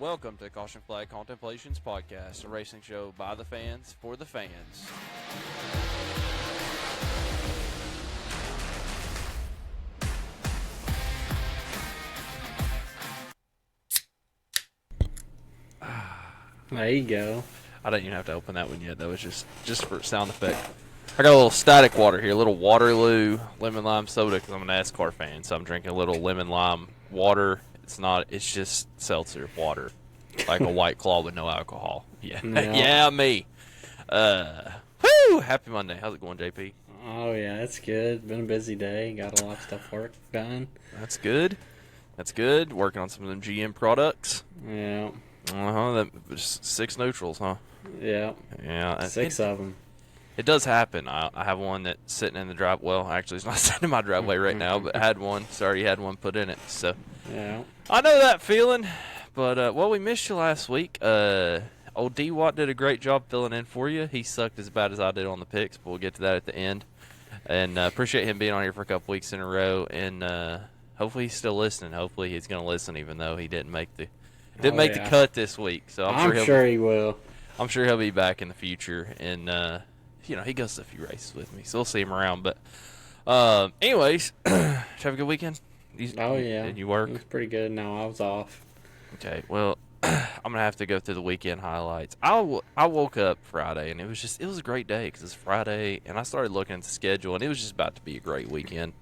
Welcome to Caution Flag Contemplations Podcast, a racing show by the fans for the fans. There you go. I didn't even have to open that one yet. That was just for sound effect. I got a little static water here, a little Waterloo lemon lime soda because I'm a NASCAR fan, so I'm drinking a little lemon lime water. It's just seltzer water, like a White Claw with no alcohol. Yeah, yeah, me. Woo! Happy Monday. How's it going, JP? Oh yeah, it's good. Been a busy day. Got a lot of stuff done. That's good. That's good. Working on some of them GM products. Yeah. That was 6 neutrals, huh? Yeah. Yeah. 6 of them. It does happen. I have one that's sitting in the drive. Well, actually, it's not sitting in my driveway right now, but I had one. Sorry, had one put in it. So yeah, I know that feeling. But we missed you last week. Old D Watt did a great job filling in for you. He sucked as bad as I did on the picks, but we'll get to that at the end. And appreciate him being on here for a couple weeks in a row. And hopefully he's still listening. Hopefully he's going to listen, even though he didn't make the cut this week. So I'm sure he will. I'm sure he'll be back in the future. And he goes to a few races with me, so we'll see him around. But anyways, did you have a good weekend? Yeah. Did you work? It was pretty good. No, I was off. Okay, well, I'm going to have to go through the weekend highlights. I woke up Friday, and it was a great day because it's Friday, and I started looking at the schedule, and it was just about to be a great weekend.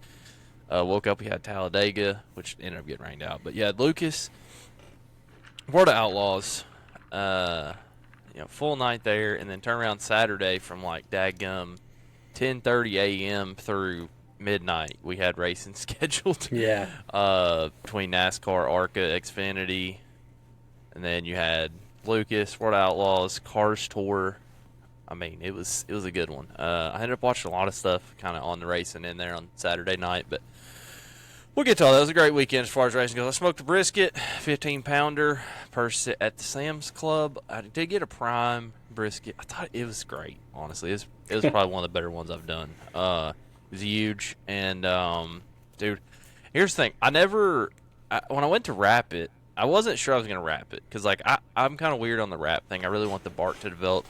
Woke up, we had Talladega, which ended up getting rained out. But, yeah, Lucas, Word of Outlaws, full night there, and then turn around Saturday from like daggum 10:30 a.m. through midnight. We had racing scheduled. Yeah. Between NASCAR, Arca, Xfinity, and then you had Lucas, Word of Outlaws, Cars Tour. I mean, it was a good one. I ended up watching a lot of stuff kind of on the racing in there on Saturday night, but we'll get to all that. It was a great weekend as far as racing goes. I smoked a brisket, 15-pounder, at the Sam's Club. I did get a prime brisket. I thought it was great, honestly. It was probably one of the better ones I've done. It was huge. And, dude, here's the thing. When I went to wrap it, I wasn't sure I was going to wrap it because, like, I'm kind of weird on the wrap thing. I really want the bark to develop.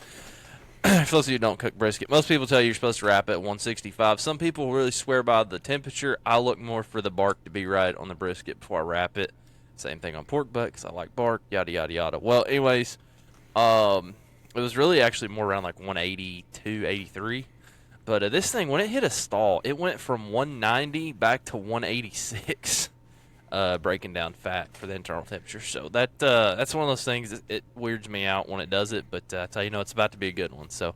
For those of you who don't cook brisket, most people tell you you're supposed to wrap it at 165. Some people really swear by the temperature. I look more for the bark to be right on the brisket before I wrap it. Same thing on pork butt because I like bark, yada, yada, yada. Well, anyways, it was really actually more around like 182, 83. But this thing, when it hit a stall, it went from 190 back to 186. Breaking down fat for the internal temperature. So that's one of those things. It weirds me out when it does it, but I tell you, it's about to be a good one. So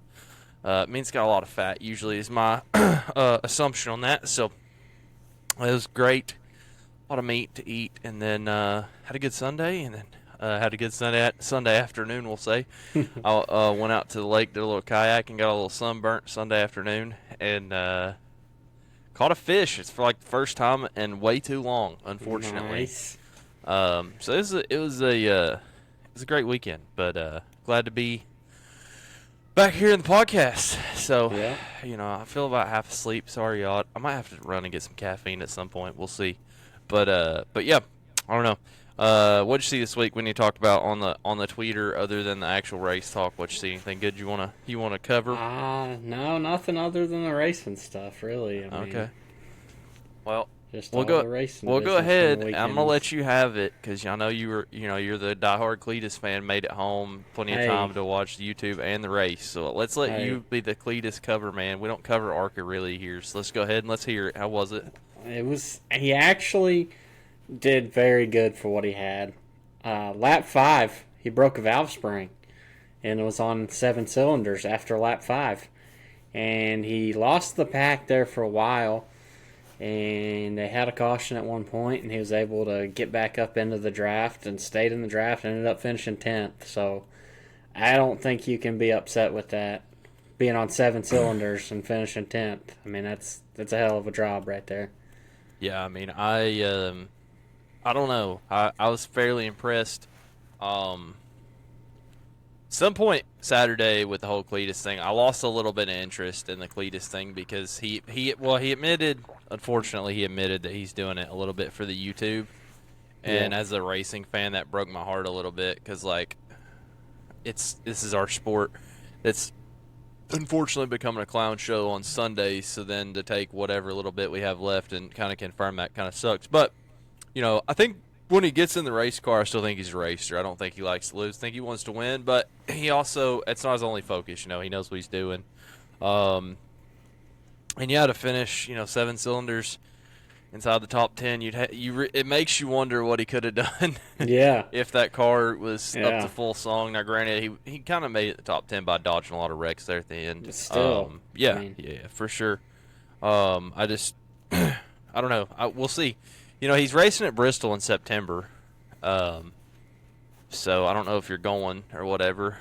it means it's got a lot of fat. Usually is my assumption on that. So it was great. A lot of meat to eat, and then had a good Sunday, and then had a good Sunday afternoon, we'll say. I went out to the lake, did a little kayak, got a little sunburnt Sunday afternoon, and caught a fish. It's for like the first time and way too long, unfortunately. Nice. So it was a great weekend, but glad to be back here in the podcast. So yeah. I feel about half asleep. Sorry, y'all. I might have to run and get some caffeine at some point. We'll see. But yeah, I don't know. What'd you see this week when you talked about on the tweeter other than the actual race talk? What'd you see? Anything good you wanna cover? No, nothing other than the racing stuff, really. I mean, okay. Well, we'll go ahead. I'm gonna let you have it because I know you're the diehard Cletus fan. Made it home, plenty of time to watch the YouTube and the race. So let's let you be the Cletus cover man. We don't cover Arca really here, so let's go ahead and let's hear it. How was it? He actually did very good for what he had. Lap 5, he broke a valve spring, and it was on 7 cylinders after lap 5. And he lost the pack there for a while, and they had a caution at one point, and he was able to get back up into the draft and stayed in the draft and ended up finishing 10th. So I don't think you can be upset with that, being on 7 cylinders and finishing 10th. I mean, that's a hell of a job right there. Yeah, I mean, I don't know. I was fairly impressed. Some point Saturday with the whole Cletus thing, I lost a little bit of interest in the Cletus thing because he admitted, unfortunately, that he's doing it a little bit for the YouTube. And Yeah. as a racing fan, that broke my heart a little bit because, like, this is our sport. It's unfortunately becoming a clown show on Sundays. So then to take whatever little bit we have left and kind of confirm that kind of sucks. But I think when he gets in the race car, I still think he's a racer. I don't think he likes to lose. I think he wants to win, but he also, it's not his only focus. He knows what he's doing. Um, and yeah, to finish, 7 cylinders inside the top 10, it makes you wonder what he could have done. Yeah. If that car was up Yeah. to full song. Now, granted, he kind of made it the top 10 by dodging a lot of wrecks there at the end. But still, Yeah, I mean, yeah, for sure. I just, I don't know. We'll see. He's racing at Bristol in September. So I don't know if you're going or whatever.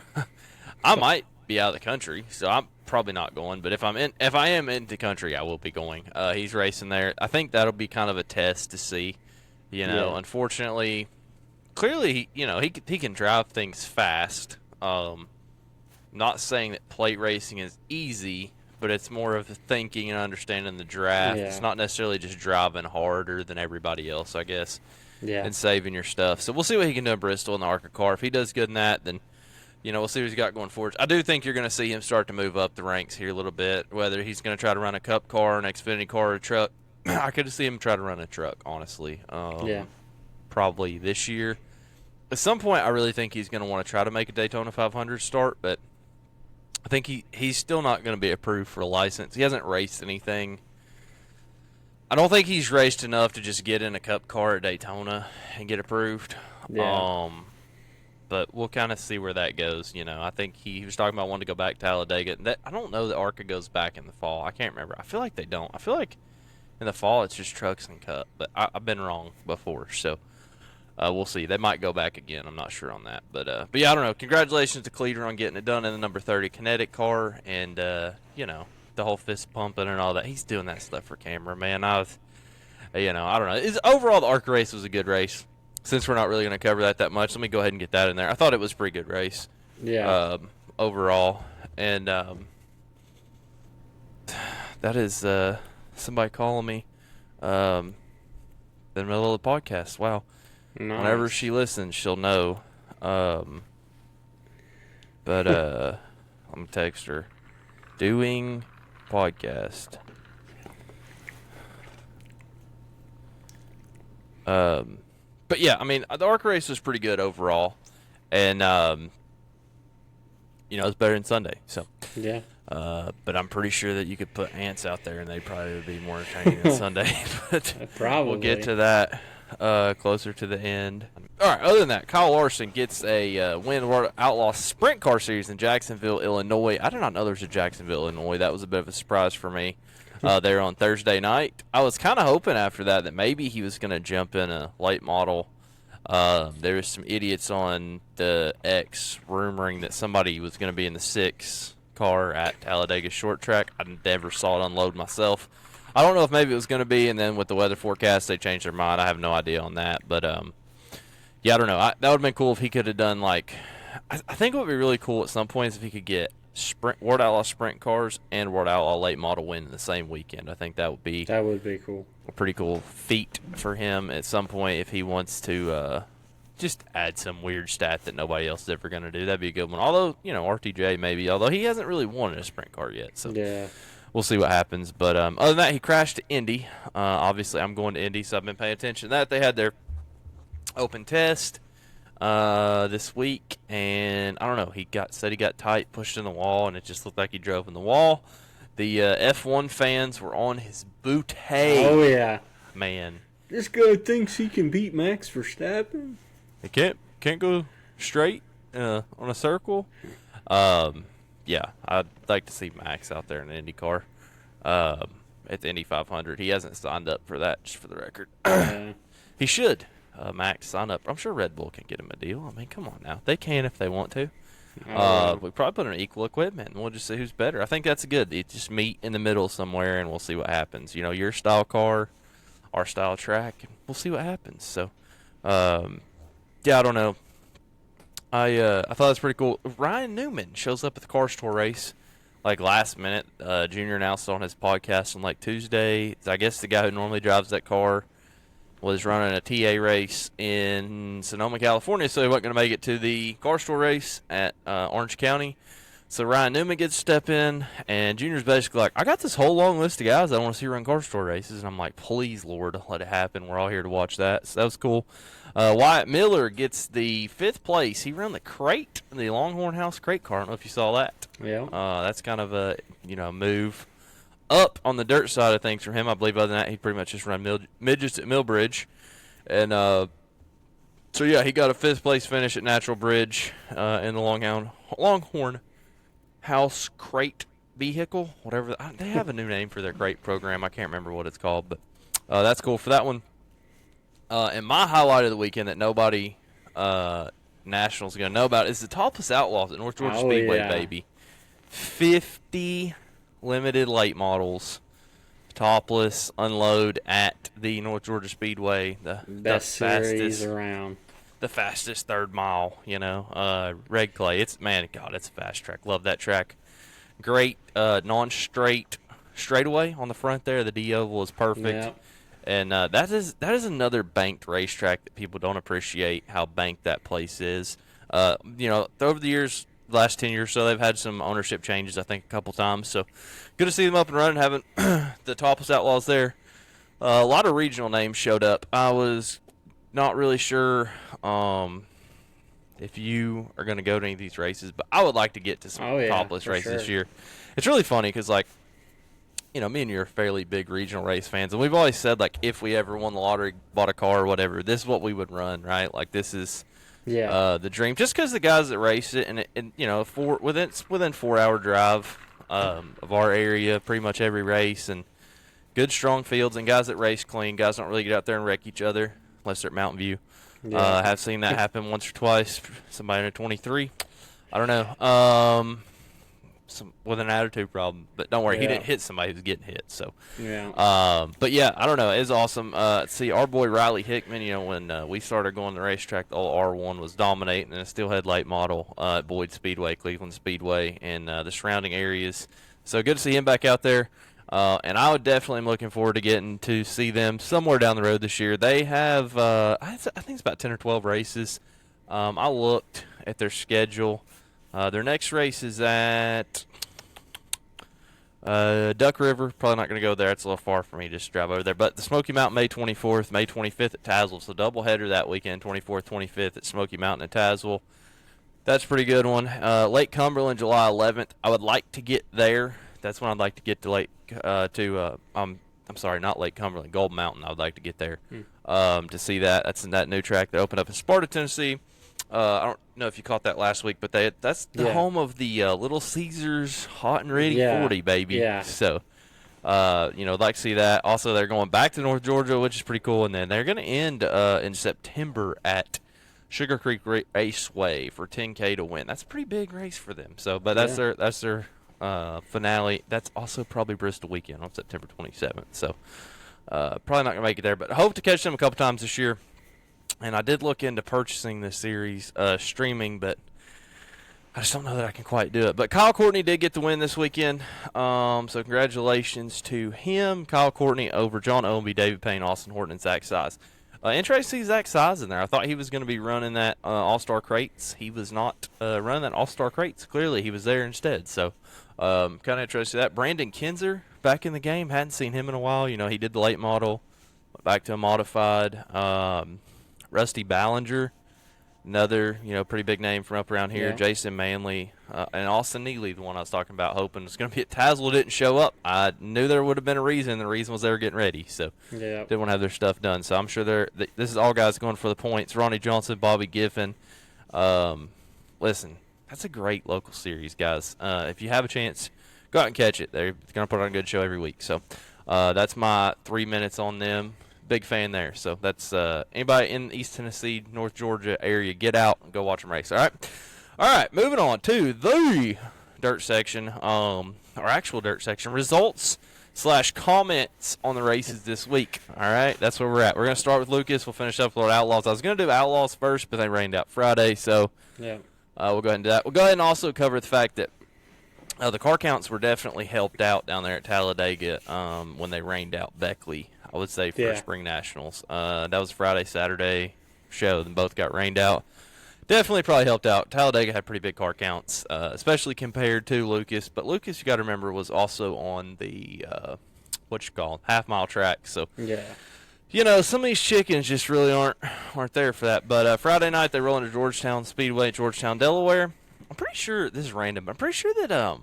I might be out of the country, so I'm probably not going. But if I am in the country, I will be going. He's racing there. I think that'll be kind of a test to see. Yeah. Unfortunately, clearly, he can drive things fast. Not saying that plate racing is easy, but it's more of the thinking and understanding the draft. Yeah. It's not necessarily just driving harder than everybody else, I guess, Yeah. and saving your stuff. So we'll see what he can do in Bristol in the Arca car. If he does good in that, then we'll see what he's got going forward. I do think you're going to see him start to move up the ranks here a little bit. Whether he's going to try to run a Cup car, an Xfinity car, or a truck, I could see him try to run a truck. Honestly, Yeah. probably this year. At some point, I really think he's going to want to try to make a Daytona 500 start, but I think he's still not going to be approved for a license. He hasn't raced anything. I don't think he's raced enough to just get in a Cup car at Daytona and get approved. Yeah. But we'll kind of see where that goes. I think he was talking about wanting to go back to Talladega. I don't know that Arca goes back in the fall. I can't remember. I feel like they don't. I feel like in the fall it's just trucks and Cup, but I've been wrong before, so we'll see. They might go back again. I'm not sure on that, but yeah, I don't know. Congratulations to Cletus on getting it done in the number 30 Kinetic car, and the whole fist pumping and all that. He's doing that stuff for camera, man. I don't know. Overall, the Arca race was a good race. Since we're not really going to cover that much, let me go ahead and get that in there. I thought it was a pretty good race. Yeah. Overall, and that is somebody calling me in the middle of the podcast. Wow. Nice. Whenever she listens, she'll know. But I'm gonna text her. Doing podcast. But yeah, I mean, the Arca race was pretty good overall, and it's better than Sunday. So Yeah. but I'm pretty sure that you could put ants out there, and they probably would be more entertaining than Sunday. But Probably. we'll get to that closer to the end. All right. Other than that, Kyle Larson gets a win in the Word of Outlaws Sprint Car Series in Jacksonville, Illinois. I did not know there was a Jacksonville, Illinois. That was a bit of a surprise for me. There on Thursday night. I was kind of hoping after that maybe he was going to jump in a late model. There was some idiots on the X rumoring that somebody was going to be in the 6 car at Talladega Short Track. I never saw it unload myself. I don't know if maybe it was going to be, and then with the weather forecast, they changed their mind. I have no idea on that. But, yeah, I don't know. That would have been cool if he could have done, like, I think it would be really cool at some points if he could get Word Outlaw sprint cars and Word Outlaw late model win in the same weekend. I think that would be cool. a pretty cool feat for him at some point if he wants to just add some weird stat that nobody else is ever going to do. That'd be a good one. Although, RTJ maybe, although he hasn't really won in a sprint car yet. So Yeah. we'll see what happens. But other than that, he crashed to Indy. Obviously, I'm going to Indy, so I've been paying attention to that. They had their open test this week, and I don't know. He said he got tight, pushed in the wall, and it just looked like he drove in the wall. The F1 fans were on his booty. Oh yeah. Man, This guy thinks he can beat Max Verstappen. he can't go straight on a circle. Yeah, I'd like to see Max out there in an Indy car at the Indy 500. He hasn't signed up for that, just for the record. He should. Max sign up. I'm sure Red Bull can get him a deal. I mean, come on now. They can if they want to. We probably put an equal equipment, and we'll just see who's better. I think that's good. You just meet in the middle somewhere, and we'll see what happens. Your style car, our style track, and we'll see what happens. So, yeah, I don't know. I thought it was pretty cool. Ryan Newman shows up at the car store race, like last minute. Junior announced on his podcast on like Tuesday. I guess the guy who normally drives that car was running a TA race in Sonoma, California, so he wasn't going to make it to the car store race at Orange County. So Ryan Newman gets to step in, and Junior's basically like, I got this whole long list of guys I want to see run car store races. And I'm like, please, Lord, let it happen. We're all here to watch that. So that was cool. Wyatt Miller gets the 5th place. He ran the crate, the Longhorn House crate car. I don't know if you saw that. Yeah. That's kind of a move up on the dirt side of things for him. I believe other than that, he pretty much just ran midgets at Millbridge. And so, yeah, he got a 5th place finish at Natural Bridge in the Longhorn House crate vehicle, whatever. They have a new name for their crate program. I can't remember what it's called, but that's cool for that one. And my highlight of the weekend that nobody nationals going to know about is the Topless Outlaws at North Georgia Speedway, baby. 50 limited late models, topless, unload at the North Georgia Speedway. The Best series around. The fastest 3rd mile, Red Clay. It's a fast track. Love that track. Great non-straight straightaway on the front there. The D oval is perfect. Yep. And that is another banked racetrack that people don't appreciate how banked that place is. Over the years, the last 10 years or so, they've had some ownership changes, I think, a couple times. So good to see them up and running, having the Topless Outlaws there. A lot of regional names showed up. I was not really sure if you are going to go to any of these races, but I would like to get to some topless races this year. It's really funny because, me and you are fairly big regional race fans, and we've always said, if we ever won the lottery, bought a car or whatever, this is what we would run, right? This is the dream. Just because the guys that race it, and within 4-hour drive of our area, pretty much every race, and good, strong fields, and guys that race clean. Guys don't really get out there and wreck each other unless they're at Mountain View. Yeah. Have seen that happen once or twice. Somebody in a 23. I don't know. With an attitude problem, but don't worry, he didn't hit somebody who was getting hit. So, but yeah, I don't know. It's awesome. See, our boy Riley Hickman. When we started going to the racetrack, the old R1 was dominating, and it still had late model at Boyd Speedway, Cleveland Speedway, and the surrounding areas. So good to see him back out there. And I would definitely am looking forward to getting to see them somewhere down the road this year. They have, I think it's about 10 or 12 races. I looked at their schedule. Their next race is at Duck River. Probably not going to go there. It's a little far for me to just drive over there. But the Smoky Mountain, May 24th, May 25th at Tazewell. So doubleheader that weekend, 24th, 25th at Smoky Mountain and Tazewell. That's a pretty good one. Lake Cumberland, July 11th. I would like to get there. That's when I'd like to get to I'm sorry, not Lake Cumberland, Gold Mountain. I would like to get there to see that. That's in that new track that opened up in Sparta, Tennessee. I don't know if you caught that last week, but that's the home of the Little Caesars Hot and Ready 40, baby. Yeah. So, I'd like to see that. Also, they're going back to North Georgia, which is pretty cool. And then they're going to end in September at Sugar Creek Raceway for 10K to win. That's a pretty big race for them. So, but that's their finale. That's also probably Bristol weekend on September 27th. So, probably not going to make it there, but I hope to catch them a couple times this year. And I did look into purchasing this series streaming, but I just don't know that I can quite do it. But Kyle Courtney did get the win this weekend, so congratulations to him. Kyle Courtney over John Owenby, David Payne, Austin Horton, and Zach Size. Interesting to see Zach Size in there. I thought he was going to be running that All-Star Crates. He was not running that All-Star Crates. Clearly, he was there instead. So, kind of interested in that. Brandon Kinzer back in the game. Hadn't seen him in a while. He did the late model, went back to a modified. Rusty Ballinger, another pretty big name from up around here. Yeah. Jason Manley and Austin Neely, the one I was talking about, hoping it's going to be at Tazewell, didn't show up. I knew there would have been a reason. The reason was they were getting ready, so didn't want to have their stuff done. So I'm sure this is all guys going for the points. Ronnie Johnson, Bobby Giffen. Listen, that's a great local series, guys. If you have a chance, go out and catch it. They're going to put on a good show every week. So that's my 3 minutes on them. Big fan there. So that's anybody in East Tennessee, North Georgia area, get out and go watch them race. All right, moving on to the dirt section, our actual dirt section, results / comments on the races this week. All right, that's where we're at. We're going to start with Lucas. We'll finish up with Lord Outlaws. I was going to do Outlaws first, but they rained out Friday, so we'll go ahead and do that. We'll go ahead and also cover the fact that the car counts were definitely helped out down there at Talladega when they rained out Beckley. I would say, for Yeah. Spring Nationals. That was Friday, Saturday show. Then both got rained out. Definitely probably helped out. Talladega had pretty big car counts, especially compared to Lucas. But Lucas, you got to remember, was also on the half-mile track. So Yeah. some of these chickens just really aren't there for that. But Friday night they roll into Georgetown Speedway, Georgetown, Delaware. I'm pretty sure this is random. I'm pretty sure that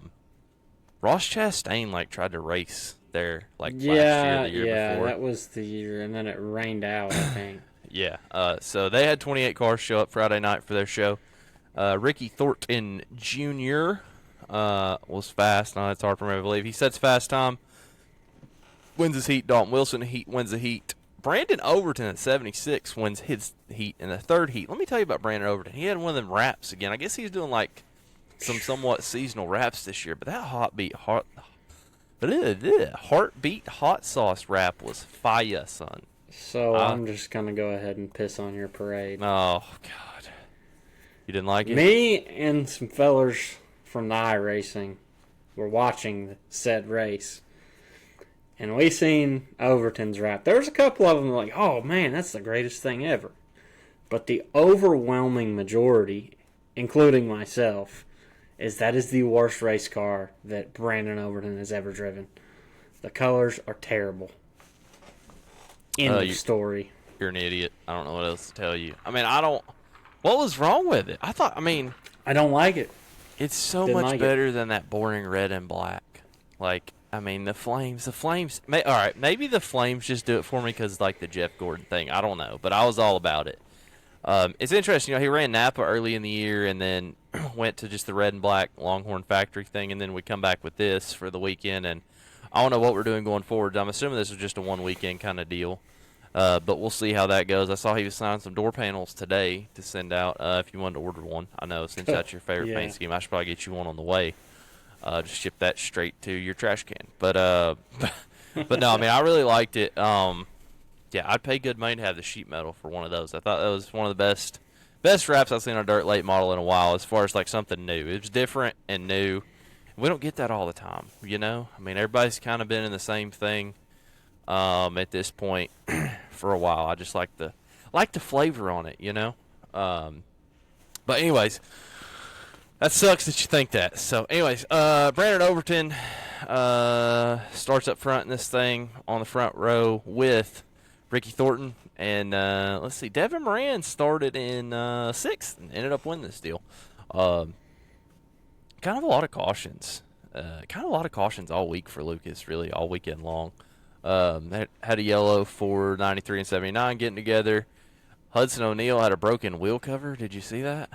Ross Chastain tried to race there last year, the year before. That was the year, and then it rained out, I think. Yeah. So they had 28 cars show up Friday night for their show. Ricky Thornton Jr. Was fast. Now that's hard for me to believe. He sets fast time. Wins his heat. Dalton Wilson wins the heat. Brandon Overton at 76 wins his heat in the third heat. Let me tell you about Brandon Overton. He had one of them wraps again. I guess he's doing some somewhat seasonal wraps this year, but that heartbeat hot sauce wrap was fire, son. So I'm just going to go ahead and piss on your parade. Oh, God. You didn't like it? Me and some fellers from the iRacing were watching said race. And we seen Overton's wrap. There's a couple of them like, oh, man, that's the greatest thing ever. But the overwhelming majority, including myself, is the worst race car that Brandon Overton has ever driven. The colors are terrible. End of story. You're an idiot. I don't know what else to tell you. I mean, what was wrong with it? I don't like it. It's so much better than that boring red and black. The flames. All right, maybe the flames just do it for me because the Jeff Gordon thing. I don't know, but I was all about it. It's interesting. He ran Napa early in the year and then went to just the red and black Longhorn Factory thing, and then we come back with this for the weekend, and I don't know what we're doing going forward. I'm assuming this is just a one-weekend kind of deal, but we'll see how that goes. I saw he was signing some door panels today to send out if you wanted to order one. I know, since that's your favorite paint scheme, I should probably get you one on the way. Just ship that straight to your trash can. But no, I really liked it. I'd pay good money to have the sheet metal for one of those. I thought that was one of the best wraps I've seen on a dirt late model in a while as far as something new. It was different and new. We don't get that all the time, everybody's kind of been in the same thing at this point for a while. I just like the flavor on it, But anyways, that sucks that you think that. So anyways, Brandon Overton starts up front in this thing on the front row with Ricky Thornton. And let's see, Devin Moran started in 6th and ended up winning this deal. Kind of a lot of cautions. All week for Lucas, really, all weekend long. Had a yellow for 93 and 79 getting together. Hudson O'Neal had a broken wheel cover. Did you see that?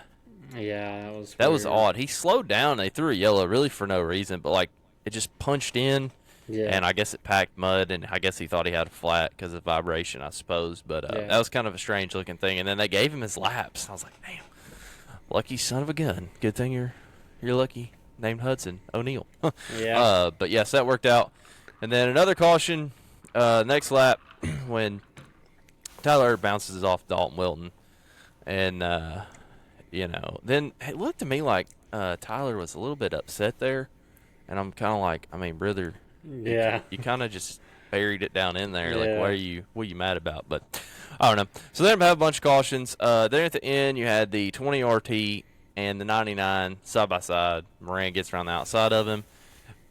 Yeah, that was odd. He slowed down. They threw a yellow really for no reason, but it just punched in. Yeah. And I guess it packed mud, and I guess he thought he had a flat because of vibration, I suppose. But that was kind of a strange-looking thing. And then they gave him his laps. I was like, damn, lucky son of a gun. Good thing you're lucky. Named Hudson O'Neal. Yeah. But yes, that worked out. And then another caution, next lap, when Tyler bounces off Dalton Wilton. And, then it looked to me like Tyler was a little bit upset there. And I'm kind of like, brother, yeah, you kind of just buried it down in there. Yeah. What are you mad about? But I don't know. So then I have a bunch of cautions. Then at the end, you had the 20 RT and the 99 side by side. Moran gets around the outside of him.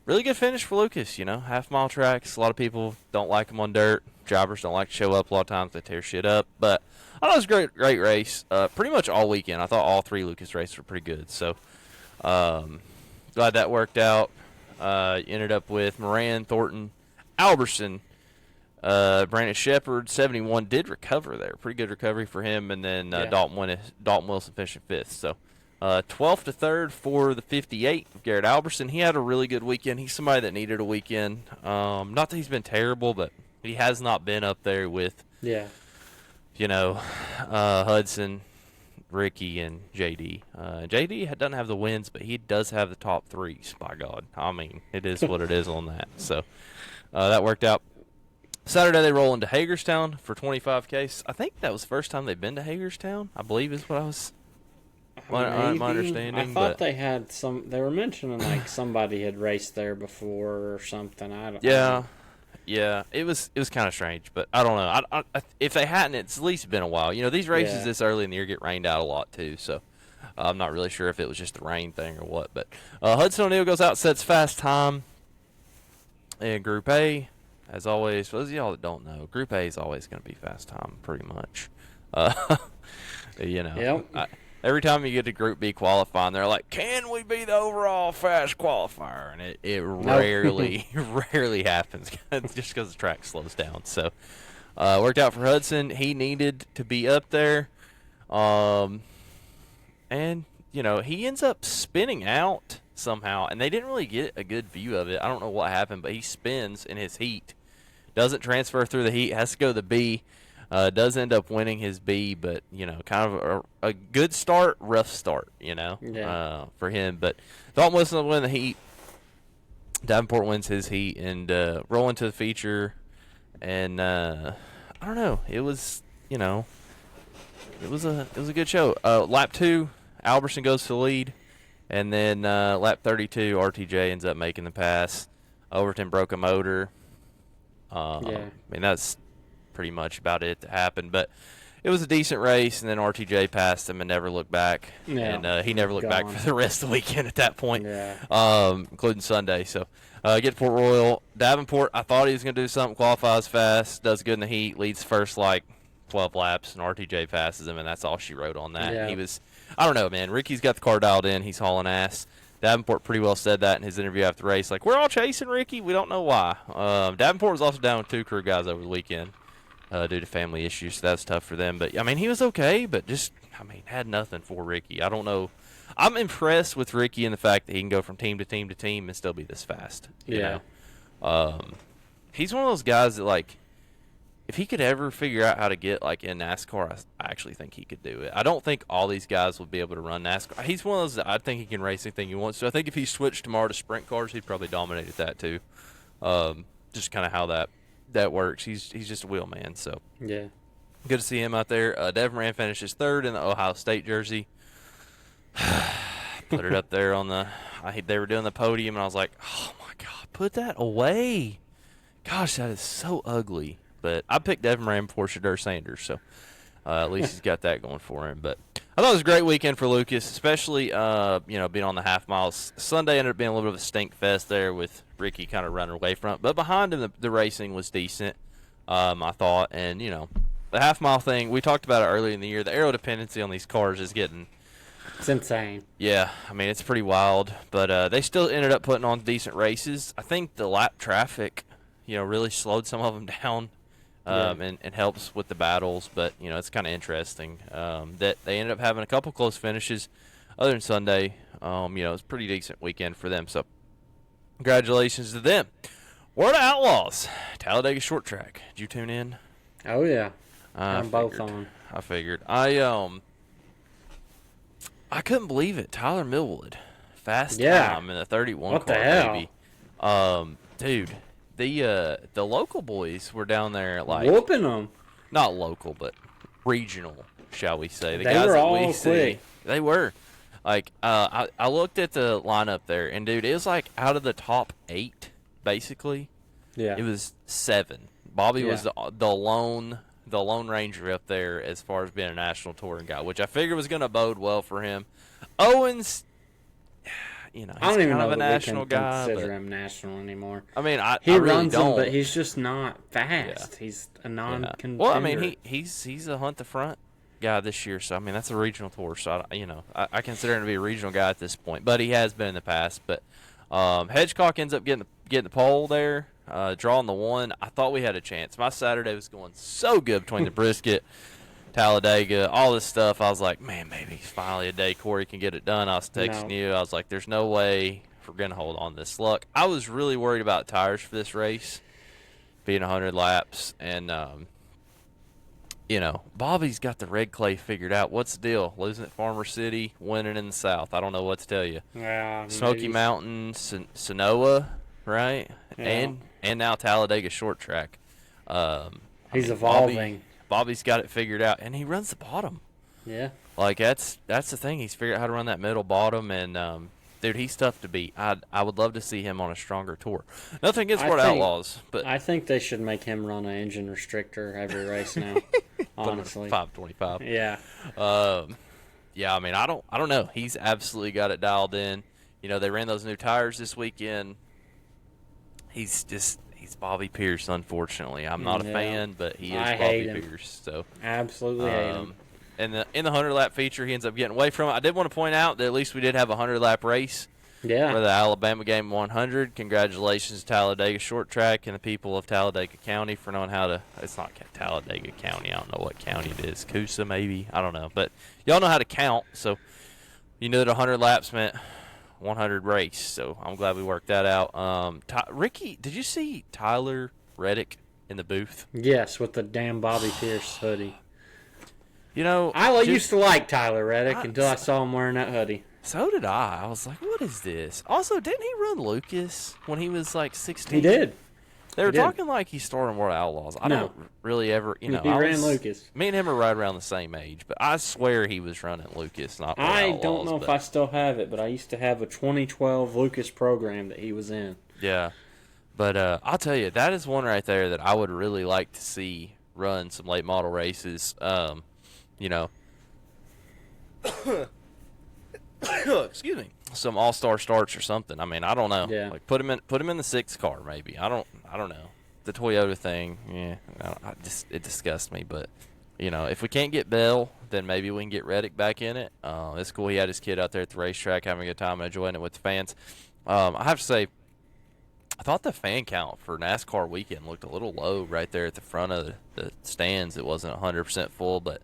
Really good finish for Lucas. Half-mile tracks. A lot of people don't like them on dirt. Drivers don't like to show up a lot of times. They tear shit up. But I thought it was a great race. Pretty much all weekend. I thought all 3 Lucas races were pretty good. So glad that worked out. Ended up with Moran, Thornton, Alberson, Brandon Shepard, 71 did recover there. Pretty good recovery for him. And then Dalton Wilson finishing 5th. So 12th to 3rd for the 58, Garrett Alberson. He had a really good weekend. He's somebody that needed a weekend. Not that he's been terrible, but he has not been up there with, Hudson, Ricky, and JD. JD doesn't have the wins, but he does have the top 3s, by God. It is what it is on that. So that worked out. Saturday they roll into Hagerstown for 25K. I think that was the first time they've been to Hagerstown, I believe is what I was... my understanding. I thought they had some. They were mentioning somebody had raced there before or something. I don't know. Yeah, it was kind of strange, but I don't know. If they hadn't, it's at least been a while. These races this early in the year get rained out a lot too, so I'm not really sure if it was just the rain thing or what. But Hudson O'Neal goes out, sets fast time in Group A. As always, for those of y'all that don't know, Group A is always going to be fast time, pretty much. Yep. Every time you get to Group B qualifying, they're like, "Can we be the overall fast qualifier?" And it rarely, rarely happens, just because the track slows down. So, worked out for Hudson. He needed to be up there, and he ends up spinning out somehow, and they didn't really get a good view of it. I don't know what happened, but he spins in his heat, doesn't transfer through the heat, has to go to the B. Does end up winning his B, but kind of a good start, rough start, for him. But Dalton Wilson will win the heat. Davenport wins his heat and roll into the feature. And I don't know, it was a good show. Lap 2, Alberson goes to the lead, and then lap 32, RTJ ends up making the pass. Overton broke a motor. I mean, that's pretty much about it that happened, but it was a decent race, and then RTJ passed him and never looked back. And he never looked back for the rest of the weekend at that point, including Sunday. So get to Port Royal. Davenport, I thought he was going to do something, qualifies fast, does good in the heat, leads first 12 laps, and RTJ passes him, and that's all she wrote on that. He was, I don't know, man, Ricky's got the car dialed in, he's hauling ass. Davenport pretty well said that in his interview after the race, we're all chasing Ricky, we don't know why. Davenport was also down with 2 crew guys over the weekend. Due to family issues, so that's tough for them. But, I mean, he was okay, but had nothing for Ricky. I don't know. I'm impressed with Ricky in the fact that he can go from team to team to team and still be this fast. You know? He's one of those guys that, if he could ever figure out how to get, in NASCAR, I actually think he could do it. I don't think all these guys would be able to run NASCAR. He's one of those that I think he can race anything he wants to. I think if he switched tomorrow to sprint cars, he'd probably dominate at that, too. Just kind of how that works. He's just a wheel man, so good to see him out there. Devin Moran finishes 3rd in the Ohio State jersey. Put it up there on they were doing the podium, and I was like, oh my god, put that away. Gosh, that is so ugly. But I picked Devin Moran before Shedeur Sanders, so at least he's got that going for him. But I thought it was a great weekend for Lucas, especially being on the half miles. Sunday ended up being a little bit of a stink fest there with Ricky kind of running away from it. But behind him, the racing was decent, I thought. And, the half mile thing, we talked about it earlier in the year. The aero dependency on these cars is getting... It's insane. Yeah, I mean, it's pretty wild. But they still ended up putting on decent races. I think the lap traffic, really slowed some of them down. And helps with the battles, but it's kind of interesting that they ended up having a couple close finishes. Other than Sunday, it was a pretty decent weekend for them. So, congratulations to them. Word of Outlaws, Talladega Short Track. Did you tune in? Oh yeah, I'm both on. I figured. I couldn't believe it. Tyler Millwood, fast time in the 31 what car, the hell? baby. Dude. The local boys were down there whooping them. Not local, but regional, shall we say? The they guys were that all we quick. See, they were. I looked at the lineup there, and dude, it was out of the top 8, basically. Yeah, it was 7. Bobby was the lone ranger up there as far as being a national touring guy, which I figured was going to bode well for him. Owens. He's I don't even know a national we can guy. Consider him national anymore. I mean, he I really runs don't. them, but he's just not fast. He's a non-contender. Well, I mean, he's a hunt the front guy this year, so I mean that's a regional tour. So I consider him to be a regional guy at this point, but he has been in the past. But Hedgecock ends up getting the pole there, drawing the 1. I thought we had a chance. My Saturday was going so good between the brisket. Talladega, all this stuff. I was like, man, maybe finally a day Corey can get it done. I was texting you. I was like, there's no way we're going to hold on to this luck. I was really worried about tires for this race, being 100 laps. And, Bobby's got the red clay figured out. What's the deal? Losing at Farmer City, winning in the South. I don't know what to tell you. Yeah, Smoky Mountain, Sonoa, right? Yeah. And now Talladega Short Track. He's evolving. Bobby's got it figured out, and he runs the bottom. Yeah. That's the thing. He's figured out how to run that middle bottom, and Dude, he's tough to beat. I would love to see him on a stronger tour. Nothing against I Word of think Outlaws, but I think they should make him run an engine restrictor every race now. Honestly, 525. yeah, Yeah, I mean, I don't know. He's absolutely got it dialed in. You know, they ran those new tires this weekend. He's Bobby Pierce. Unfortunately, I'm not a Yeah. fan, but he is I Bobby hate him. Pierce. So, absolutely hate him. in the 100 lap feature, he ends up getting away from it. I did want to point out that at least we did have a 100 lap race for Yeah, the Alabama game 100. Congratulations to Talladega Short Track and the people of Talladega County for knowing how to. It's not Talladega County. I don't know what county it is. Coosa maybe. I don't know, but y'all know how to count. So you knew that 100 laps meant 100 race. So I'm glad we worked that out. Ricky, did you see Tyler Reddick in the booth? yes, with the damn Bobby Pierce hoodie. You know, I used to like Tyler Reddick until I saw him wearing that hoodie. So did I. I was like, what is this? Also, didn't he run Lucas when he was like 16? He did. They were He did. talking like he started in World of Outlaws. I No. don't really ever, He ran Lucas. Me and him are right around the same age, but I swear he was running Lucas, not World of I Outlaws. don't know if I still have it, but I used to have a 2012 Lucas program that he was in. Yeah. But I'll tell you, that is one right there that I would really like to see run some late model races. You know, excuse me, some all-star starts or something. I mean, I don't know. Yeah. Like put him in the 6 car maybe. I don't know. The Toyota thing, yeah, it disgusts me. But you know, if we can't get Bell, then maybe we can get Reddick back in it. It's cool. He had his kid out there at the racetrack having a good time and enjoying it with the fans. I have to say, I thought the fan count for NASCAR weekend looked a little low right there at the front of the stands. It wasn't 100% full, but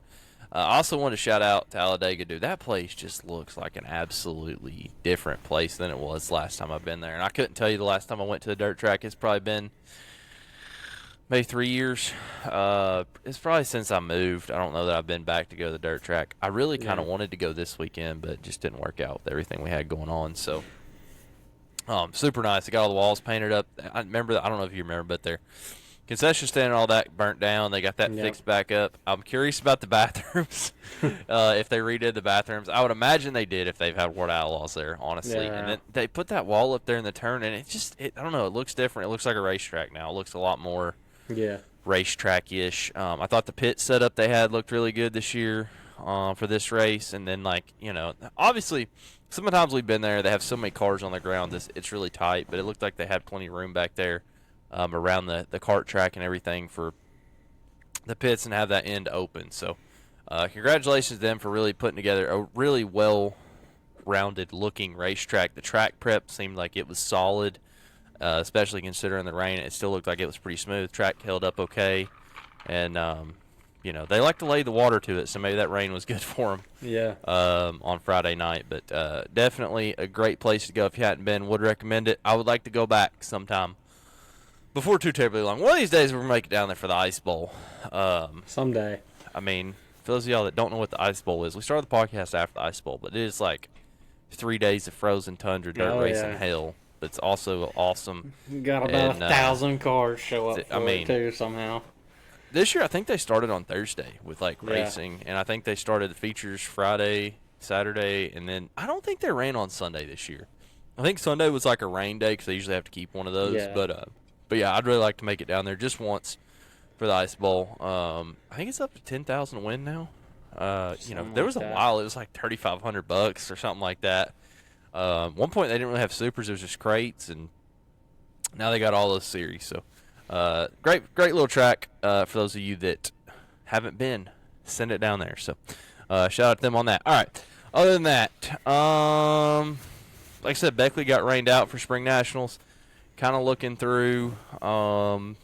I also want to shout out Talladega, dude. That place just looks like an absolutely different place than it was last time I've been there. And I couldn't tell you the last time I went to the dirt track. It's probably been maybe 3 years. It's probably since I moved. I don't know that I've been back to go to the dirt track. I really kind of wanted to go this weekend, but it just didn't work out with everything we had going on. So, super nice. They got all the walls painted up. I remember. I don't know if you remember, but their concession stand and all that burnt down. They got that fixed back up. I'm curious about the bathrooms. If they redid the bathrooms, I would imagine they did if they've had Word of Outlaws there, honestly. Yeah. And then they put that wall up there in the turn, and I don't know. It looks different. It looks like a racetrack now. It looks a lot more racetrack-ish. I thought the pit setup they had looked really good this year for this race. And then, like, you know, obviously, sometimes we've been there. They have so many cars on the ground. It's really tight, but it looked like they had plenty of room back there around the kart track and everything for the pits and have that end open. So, congratulations to them for really putting together a really well-rounded looking racetrack. The track prep seemed like it was solid. Especially considering the rain, it still looked like it was pretty smooth. Track held up okay, and you know, they like to lay the water to it, so maybe that rain was good for them. Yeah. On Friday night, but definitely a great place to go if you hadn't been. Would recommend it. I would like to go back sometime before too terribly long. One of these days we'll make it down there for the Ice Bowl. Someday. I mean, for those of y'all that don't know what the Ice Bowl is, we started the podcast after the Ice Bowl, but it is like 3 days of frozen tundra, dirt racing hell. It's also awesome. Got about 1,000 cars show up for it too somehow. This year, I think they started on Thursday with like racing, and I think they started the features Friday, Saturday, and then I don't think they ran on Sunday this year. I think Sunday was like a rain day because they usually have to keep one of those. Yeah. But yeah, I'd really like to make it down there just once for the Ice Bowl. I think it's up to 10,000 to win now. You know, there was a while it was like $3,500 or something like that. One point they didn't really have supers; it was just crates, and now they got all those series. So, great little track for those of you that haven't been. Send it down there. So, shout out to them on that. All right. Other than that, like I said, Beckley got rained out for Spring Nationals. Kind of looking through the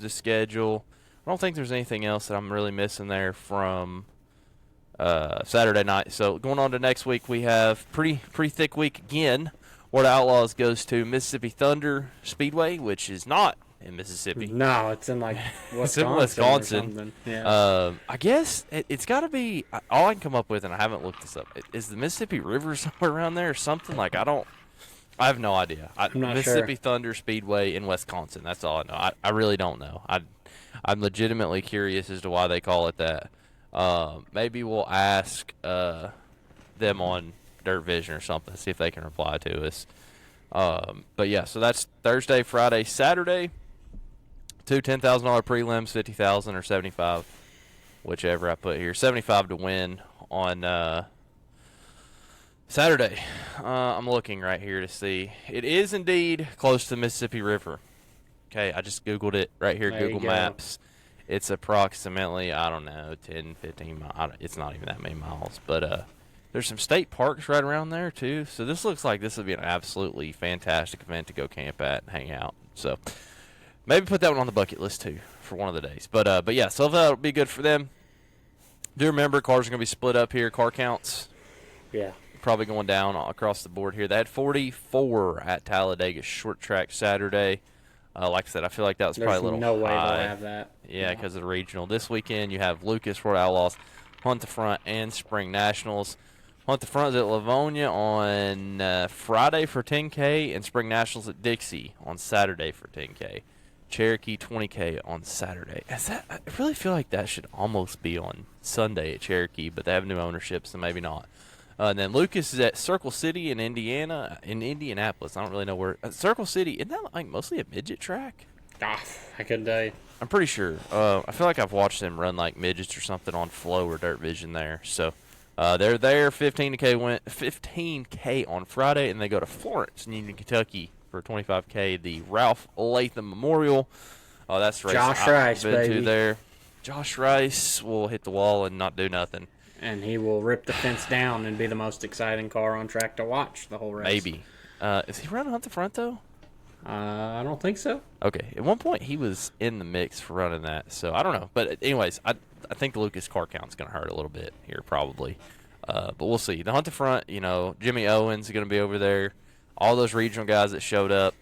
schedule. I don't think there's anything else that I'm really missing there from Saturday night. So going on to next week, we have pretty thick week again. Word of Outlaws goes to Mississippi Thunder Speedway, which is not in Mississippi. No, it's in like Wisconsin. It's in Wisconsin. Or something. Yeah. I guess it's got to be. All I can come up with, and I haven't looked this up, is the Mississippi River somewhere around there or something? Like I have no idea. I'm not Mississippi sure. Thunder Speedway in Wisconsin. That's all I know. I really don't know. I'm legitimately curious as to why they call it that. Maybe we'll ask them on Dirt Vision or something, see if they can reply to us. But yeah, so that's Thursday, Friday, Saturday. Two $10,000 prelims, 50,000 or 75, whichever I put here. 75 to win on Saturday. I'm looking right here to see. It is indeed close to the Mississippi River. Okay, I just Googled it right here, There Google you go. Maps. It's approximately, I don't know, 10, 15 miles. It's not even that many miles. But there's some state parks right around there, too. So this looks like this would be an absolutely fantastic event to go camp at and hang out. So maybe put that one on the bucket list, too, for one of the days. But yeah, so that'll be good for them. Do remember, cars are going to be split up here. Car counts. Yeah. Probably going down across the board here. They had 44 at Talladega Short Track Saturday. Like I said, I feel like that was probably a little no way high. they'll have that. Yeah, because of the regional. This weekend, you have Lucas, Word of Outlaws, Hunt the Front, and Spring Nationals. Hunt the Front is at Livonia on Friday for 10K, and Spring Nationals at Dixie on Saturday for 10K. Cherokee 20K on Saturday. I really feel like that should almost be on Sunday at Cherokee, but they have new ownership, so maybe not. And then Lucas is at Circle City in Indianapolis. I don't really know where. Circle City, isn't that like mostly a midget track? I couldn't tell you. I'm pretty sure. I feel like I've watched them run like midgets or something on Flow or Dirt Vision there. So they're there. 15K on Friday, and they go to Florence, Union, Kentucky for 25K. The Ralph Latham Memorial. Oh, that's the race Josh I've Rice, been to baby. there. Josh Rice will hit the wall and not do nothing. And he will rip the fence down and be the most exciting car on track to watch the whole race. Maybe. Is he running Hunt the Front, though? I don't think so. Okay. At one point, he was in the mix for running that, so I don't know. But anyways, I think the Lucas car count's going to hurt a little bit here, probably. But we'll see. The Hunt the Front, Jimmy Owens is going to be over there. All those regional guys that showed up,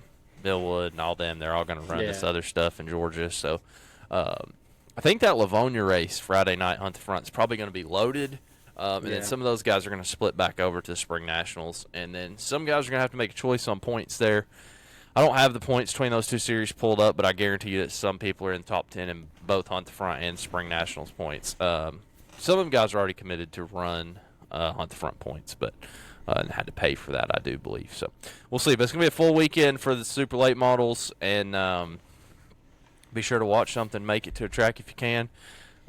Bill Wood and all them, they're all going to run this other stuff in Georgia. So I think that Livonia race Friday night, Hunt the Front, is probably going to be loaded. And then some of those guys are going to split back over to the Spring Nationals. And then some guys are going to have to make a choice on points there. I don't have the points between those two series pulled up, but I guarantee you that some people are in the top 10 in both Hunt the Front and Spring Nationals points. Some of them guys are already committed to run Hunt the Front points, but and had to pay for that, I do believe. So we'll see. But it's going to be a full weekend for the super late models, and be sure to watch something, make it to a track if you can.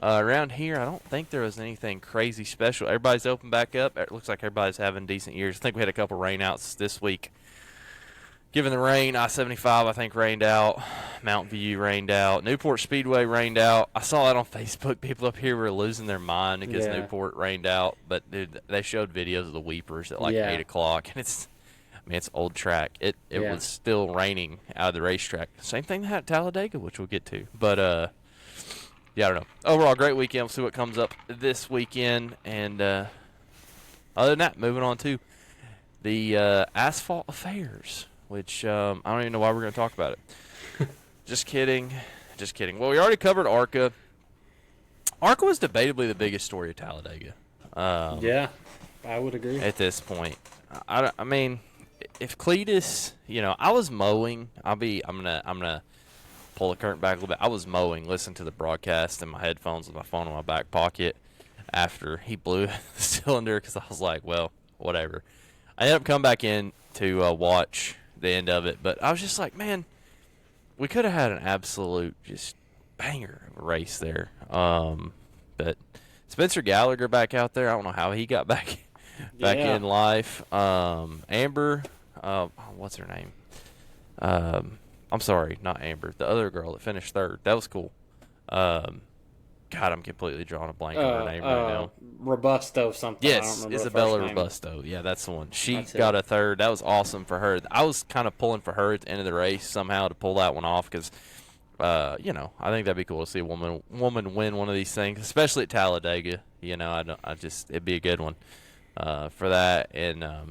Around here, I don't think there was anything crazy special. Everybody's open back up. It looks like everybody's having decent years. I think we had a couple rainouts this week. Given the rain, I-75, I think, rained out. Mountain View rained out. Newport Speedway rained out. I saw that on Facebook. People up here were losing their mind because Newport rained out. But, dude, they showed videos of the Weepers at like 8 o'clock. And it's old track. It was still raining out of the racetrack. Same thing that had at Talladega, which we'll get to. But, yeah, I don't know. Overall, great weekend. We'll see what comes up this weekend. And other than that, moving on to the Asphalt Affairs, which I don't even know why we're going to talk about it. Just kidding. Well, we already covered Arca. Arca was debatably the biggest story of Talladega. Yeah, I would agree. At this point. I mean, if Cletus, I was mowing. I'm gonna pull the curtain back a little bit. I was mowing, listening to the broadcast in my headphones with my phone in my back pocket after he blew the cylinder because I was like, well, whatever. I ended up coming back in to watch the end of it, but I was just like, man, we could have had an absolute just banger of a race there. But Spencer Gallagher back out there, I don't know how he got back in life. Amber, what's her name? I'm sorry, not Amber. The other girl that finished third. That was cool. God, I'm completely drawing a blank on her name right now. Robusto something. Yes, I don't remember Isabella the first name. Robusto. Yeah, that's the one. She got a third. That was awesome for her. I was kind of pulling for her at the end of the race somehow to pull that one off because, I think that'd be cool to see a woman win one of these things, especially at Talladega. It'd be a good one for that. And I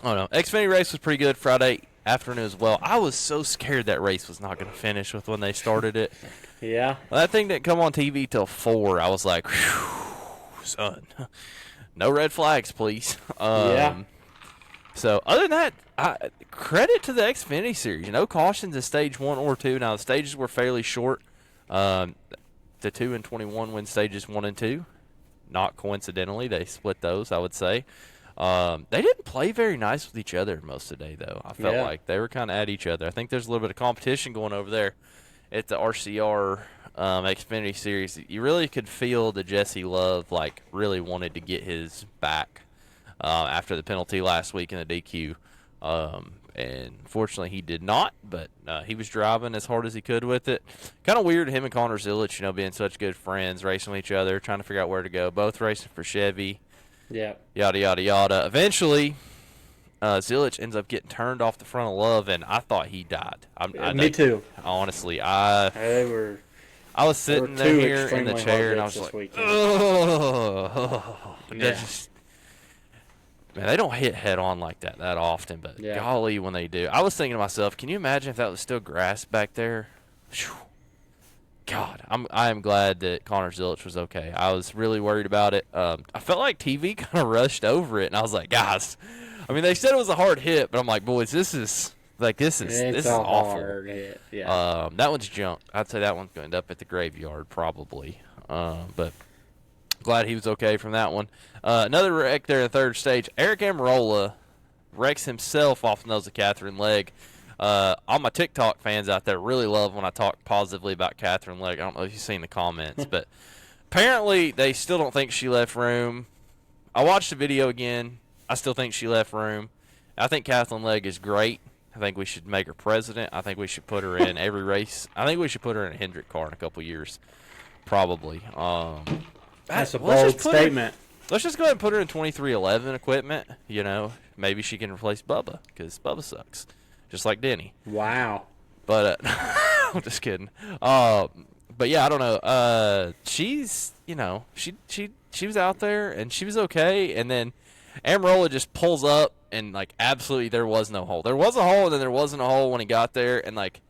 don't know. Xfinity race was pretty good Friday afternoon as well. I was so scared that race was not going to finish with when they started it. Yeah. Well, that thing didn't come on TV till 4. I was like, whew, son, no red flags, please. So other than that, credit to the Xfinity series. No cautions in stage 1 or 2. Now the stages were fairly short. The 2 and 21 win stages 1 and 2. Not coincidentally, they split those, I would say. They didn't play very nice with each other most of the day, though. I felt Yeah. like they were kind of at each other. I think there's a little bit of competition going over there at the RCR Xfinity Series. You really could feel that Jesse Love like really wanted to get his back after the penalty last week in the DQ. And fortunately he did not, but he was driving as hard as he could with it. Kind of weird, him and Connor Zilic, being such good friends, racing with each other, trying to figure out where to go. Both racing for Chevy. Yeah. Yada, yada, yada. Eventually, Zilic ends up getting turned off the front of Love, and I thought he died. Me too. Honestly, They were was sitting two there in the extremely chair, and I hard was hits like, this weekend. oh. Yeah. Man, they don't hit head on like that often, but Yeah. golly, when they do. I was thinking to myself, can you imagine if that was still grass back there? Whew. God, I am glad that Connor Zilic was okay. I was really worried about it. I felt like TV kind of rushed over it, and I was like, guys, I mean, they said it was a hard hit, but I'm like, boys, this is It's awful. hard hit. Yeah. That one's junk. I'd say that one's going to end up at the graveyard probably. But glad he was okay from that one. Another wreck there in the third stage. Eric Amarola wrecks himself off the nose of Catherine Legg. All my TikTok fans out there really love when I talk positively about Catherine Legg. I don't know if you've seen the comments, but apparently they still don't think she left room. I watched the video again. I still think she left room. I think Catherine Legg is great. I think we should make her president. I think we should put her in every race. I think we should put her in a Hendrick car in a couple years, probably. That's a bold statement. Let's just go ahead and put her in 2311 equipment. Maybe she can replace Bubba because Bubba sucks, just like Denny. Wow. But I'm just kidding. But yeah, I don't know. She's she was out there and she was okay, and then Amarola just pulls up and like absolutely there was no hole. There was a hole and then there wasn't a hole when he got there, and like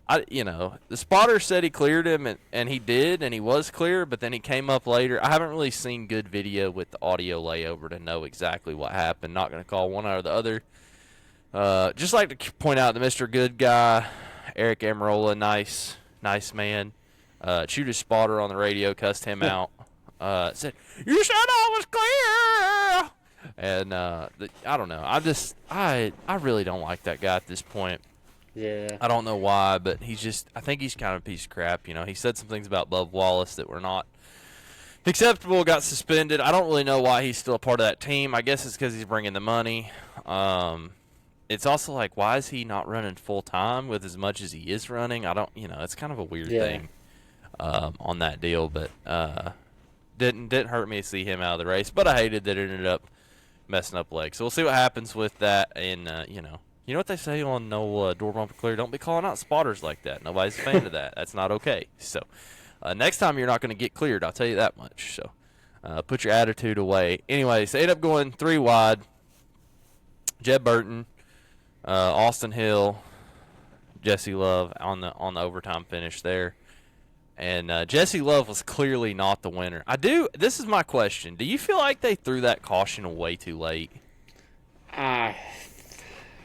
the spotter said he cleared him, and he did, and he was clear, but then he came up later. I haven't really seen good video with the audio layover to know exactly what happened. Not going to call one out or the other. Just like to point out that Mr. Good Guy, Eric Amarola, nice man. Chewed his spotter on the radio, cussed him out. Said, "You said I was clear!" And I don't know. I really don't like that guy at this point. Yeah. I don't know why, but I think he's kind of a piece of crap. He said some things about Bub Wallace that were not acceptable, got suspended. I don't really know why he's still a part of that team. I guess it's because he's bringing the money. It's also like, why is he not running full time with as much as he is running? I don't, it's kind of a weird thing on that deal, but didn't hurt me to see him out of the race, but I hated that it ended up messing up legs. So we'll see what happens with that, and You know what they say on No Door Bumper Clear? Don't be calling out spotters like that. Nobody's a fan of that. That's not okay. So next time you're not going to get cleared. I'll tell you that much. So put your attitude away. Anyways, they end up going 3 wide. Jeb Burton, Austin Hill, Jesse Love on the overtime finish there. And Jesse Love was clearly not the winner. This is my question. Do you feel like they threw that caution way too late?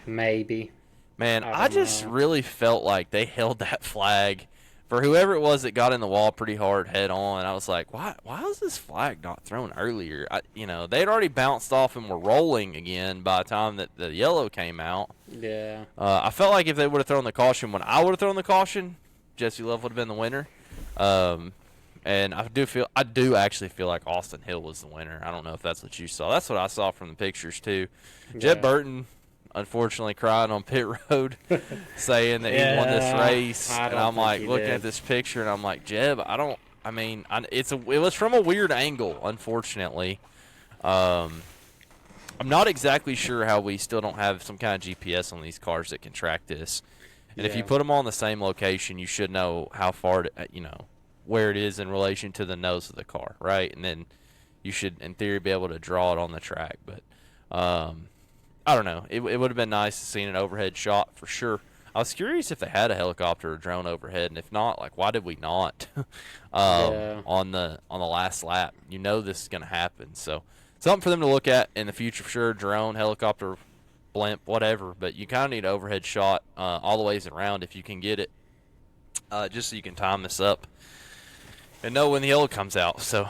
Maybe. Man, I just really felt like they held that flag for whoever it was that got in the wall pretty hard head on. I was like, why was this flag not thrown earlier? They'd already bounced off and were rolling again by the time that the yellow came out. Yeah. I felt like if they would have thrown the caution when I would have thrown the caution, Jesse Love would have been the winner. And I do actually feel like Austin Hill was the winner. I don't know if that's what you saw. That's what I saw from the pictures too. Yeah. Jeb Burton, unfortunately, crying on pit road, saying that he won this race, and I'm like looking at this picture, and I'm like, Jeb, it was from a weird angle, unfortunately. I'm not exactly sure how we still don't have some kind of GPS on these cars that can track this. And if you put them all in the same location, you should know how far, where it is in relation to the nose of the car, right? And then you should, in theory, be able to draw it on the track. But I don't know. It would have been nice to see an overhead shot for sure. I was curious if they had a helicopter or drone overhead, and if not, like, why did we not on the last lap? This is going to happen. So something for them to look at in the future for sure. Drone, helicopter, blimp, whatever. But you kind of need an overhead shot all the ways around if you can get it, just so you can time this up and know when the yellow comes out. So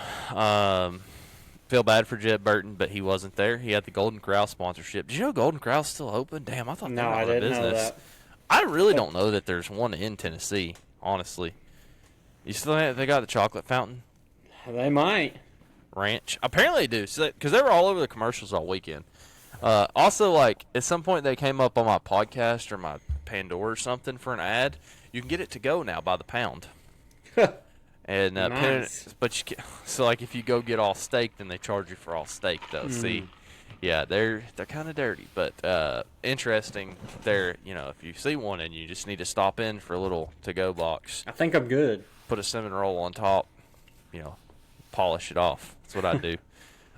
Feel bad for Jed Burton, but he wasn't there. He had the Golden Corral sponsorship. Did you know Golden Corral's still open? Damn, I thought they No, were I out of didn't know business. that. I really don't know that there's one in Tennessee, honestly. You still have, they got the chocolate fountain They might. ranch? Apparently they do, because they were all over the commercials all weekend. Also, like, at some point they came up on my podcast or my Pandora or something for an ad. You can get it to go now by the pound. And Nice. so like if you go get all steak, then they charge you for all steak though. See, yeah, they're kind of dirty, but interesting. They're if you see one and you just need to stop in for a little to go box, I think I'm good. put a cinnamon roll on top, polish it off. That's what I do.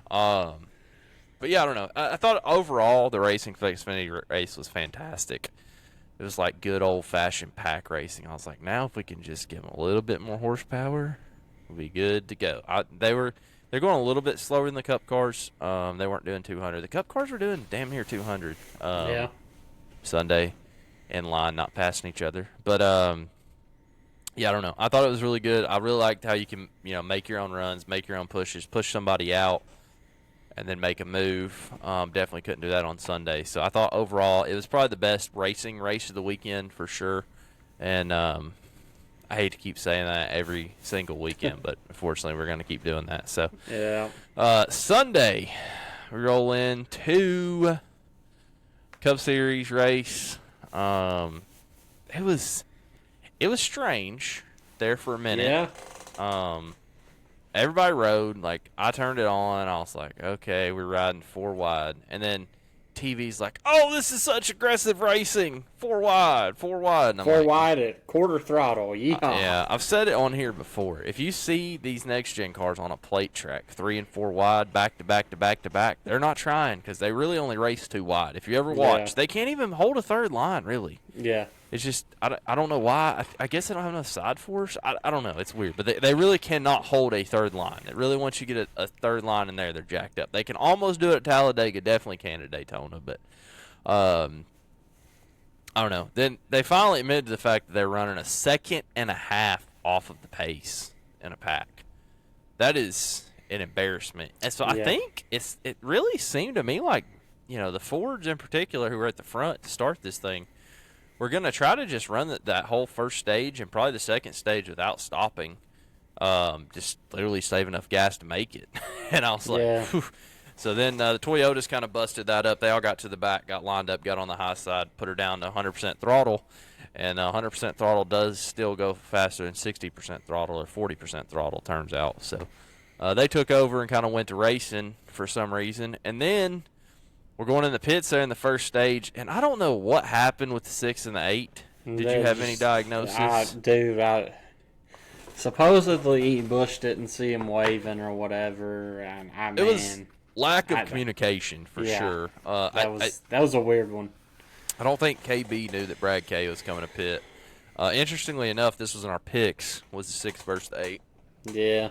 But yeah, I don't know. I thought overall the racing for the Xfinity race was fantastic. It was like good old-fashioned pack racing. I was like, now if we can just give them a little bit more horsepower, we'll be good to go. They're going a little bit slower than the Cup cars. They weren't doing 200. The Cup cars were doing damn near 200. Yeah. Sunday, in line, not passing each other. But yeah, I don't know. I thought it was really good. I really liked how you can make your own runs, make your own pushes, push somebody out, and then make a move. Definitely couldn't do that on Sunday. So I thought overall it was probably the best racing race of the weekend for sure. And I hate to keep saying that every single weekend, but unfortunately we're going to keep doing that. So Yeah. Sunday, we roll into Cup Series race. It was strange there for a minute. Yeah. Everybody rode, like, I turned it on, I was like, okay, we're riding 4 wide, and then TV's like, oh, this is such aggressive racing, 4 wide, 4 wide. And I'm 4 like, wide at quarter throttle. Yeehaw. yeah, I've said it on here before. If you see these next-gen cars on a plate track, 3 and 4 wide, back to back to back to back, they're not trying because they really only race 2 wide. If you ever watch, Yeah. they can't even hold a third line, really. Yeah. It's just, I don't know why. I guess they don't have enough side force. I don't know. It's weird. But they really cannot hold a third line. It really, once you get a third line in there, they're jacked up. They can almost do it at Talladega, definitely can at Daytona. But I don't know. Then they finally admitted to the fact that they're running a second and a half off of the pace in a pack. That is an embarrassment. And so I think it really seemed to me like, the Fords in particular who were at the front to start this thing, we're going to try to just run that whole first stage and probably the second stage without stopping, just literally save enough gas to make it. And I was like, Yeah. Phew. So then the Toyotas kind of busted that up. They all got to the back, got lined up, got on the high side, put her down to 100% throttle. And 100% throttle does still go faster than 60% throttle or 40% throttle, turns out. So they took over and kind of went to racing for some reason. And then we're going in the pits there in the first stage, and I don't know what happened with the 6 and the 8. Did you have any diagnosis? Supposedly Bush didn't see him waving or whatever. And It was lack of communication for yeah, sure. that was a weird one. I don't think KB knew that Brad K was coming to pit. Interestingly enough, this was in our picks, was the 6 versus the 8. Yeah.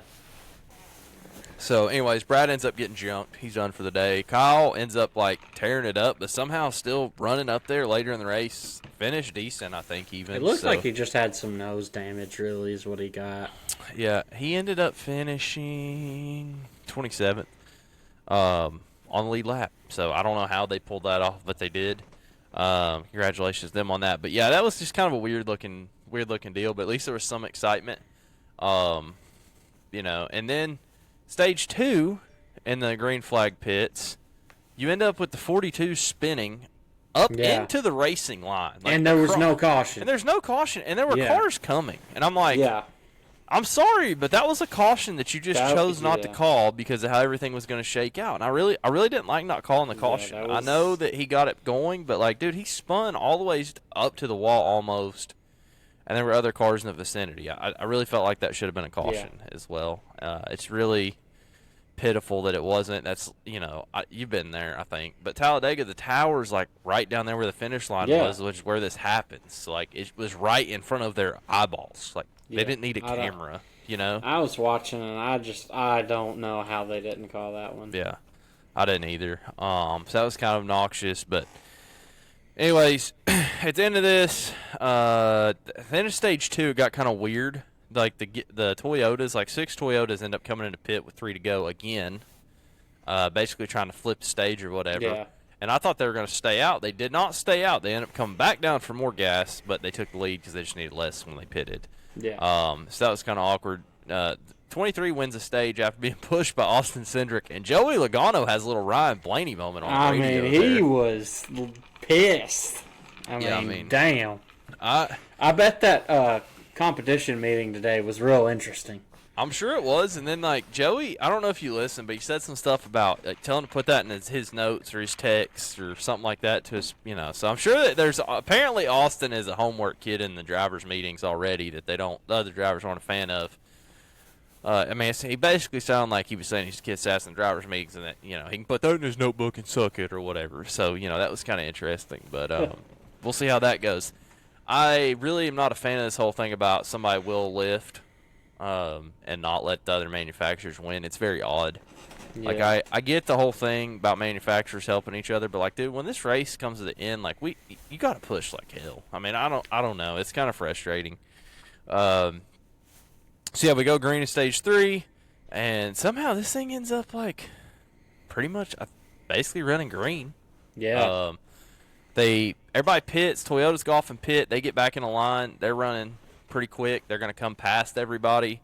So, anyways, Brad ends up getting junked. He's done for the day. Kyle ends up, tearing it up, but somehow still running up there later in the race. Finished decent, I think, even. It looks like he just had some nose damage, really, is what he got. Yeah, he ended up finishing 27th on the lead lap. So, I don't know how they pulled that off, but they did. Congratulations to them on that. But, yeah, that was just kind of a weird-looking deal, but at least there was some excitement. And then Stage 2 in the green flag pits, you end up with the 42 spinning up into the racing line. And there was no caution. And there's no caution. And there were cars coming. And I'm like, I'm sorry, but that was a caution that you just chose not to call because of how everything was going to shake out. And I really didn't like not calling the caution. I know that he got it going, but, dude, he spun all the way up to the wall almost. And there were other cars in the vicinity. I really felt like that should have been a caution as well. It's really pitiful that it wasn't. That's, you've been there, I think. But Talladega, the tower's, right down there where the finish line was, which is where this happens. So, it was right in front of their eyeballs. They didn't need a camera, I was watching, and I don't know how they didn't call that one. Yeah, I didn't either. So that was kind of obnoxious, but anyways, at the end of this, at the end of stage 2, it got kind of weird. The Toyotas, 6 Toyotas end up coming into pit with 3 to go again. basically trying to flip the stage or whatever. Yeah. And I thought they were going to stay out. They did not stay out. They ended up coming back down for more gas, but they took the lead because they just needed less when they pitted. Yeah. So that was kind of awkward. 23 wins the stage after being pushed by Austin Cindric, and Joey Logano has a little Ryan Blaney moment on the radio. He was pissed. I mean, damn. I bet that competition meeting today was real interesting. I'm sure it was. And then, like, Joey, I don't know if you listened, but he said some stuff about, like, telling him to put that in his notes or his texts or something like that to his, So I'm sure that there's, apparently Austin is a homework kid in the drivers' meetings already that the other drivers aren't a fan of. He basically sounded like he was saying he's kiss ass in drivers' meetings and that, he can put that in his notebook and suck it or whatever. So, that was kind of interesting. But we'll see how that goes. I really am not a fan of this whole thing about somebody will lift and not let the other manufacturers win. It's very odd. Yeah. Like, I get the whole thing about manufacturers helping each other, but, like, dude, when this race comes to the end, like, you got to push like hell. I mean, I don't know. It's kind of frustrating. So, yeah, we go green in stage 3, and somehow this thing ends up, like, pretty much basically running green. Yeah. Everybody pits. Toyota's go off and pit. They get back in the line. They're running pretty quick. They're going to come past everybody.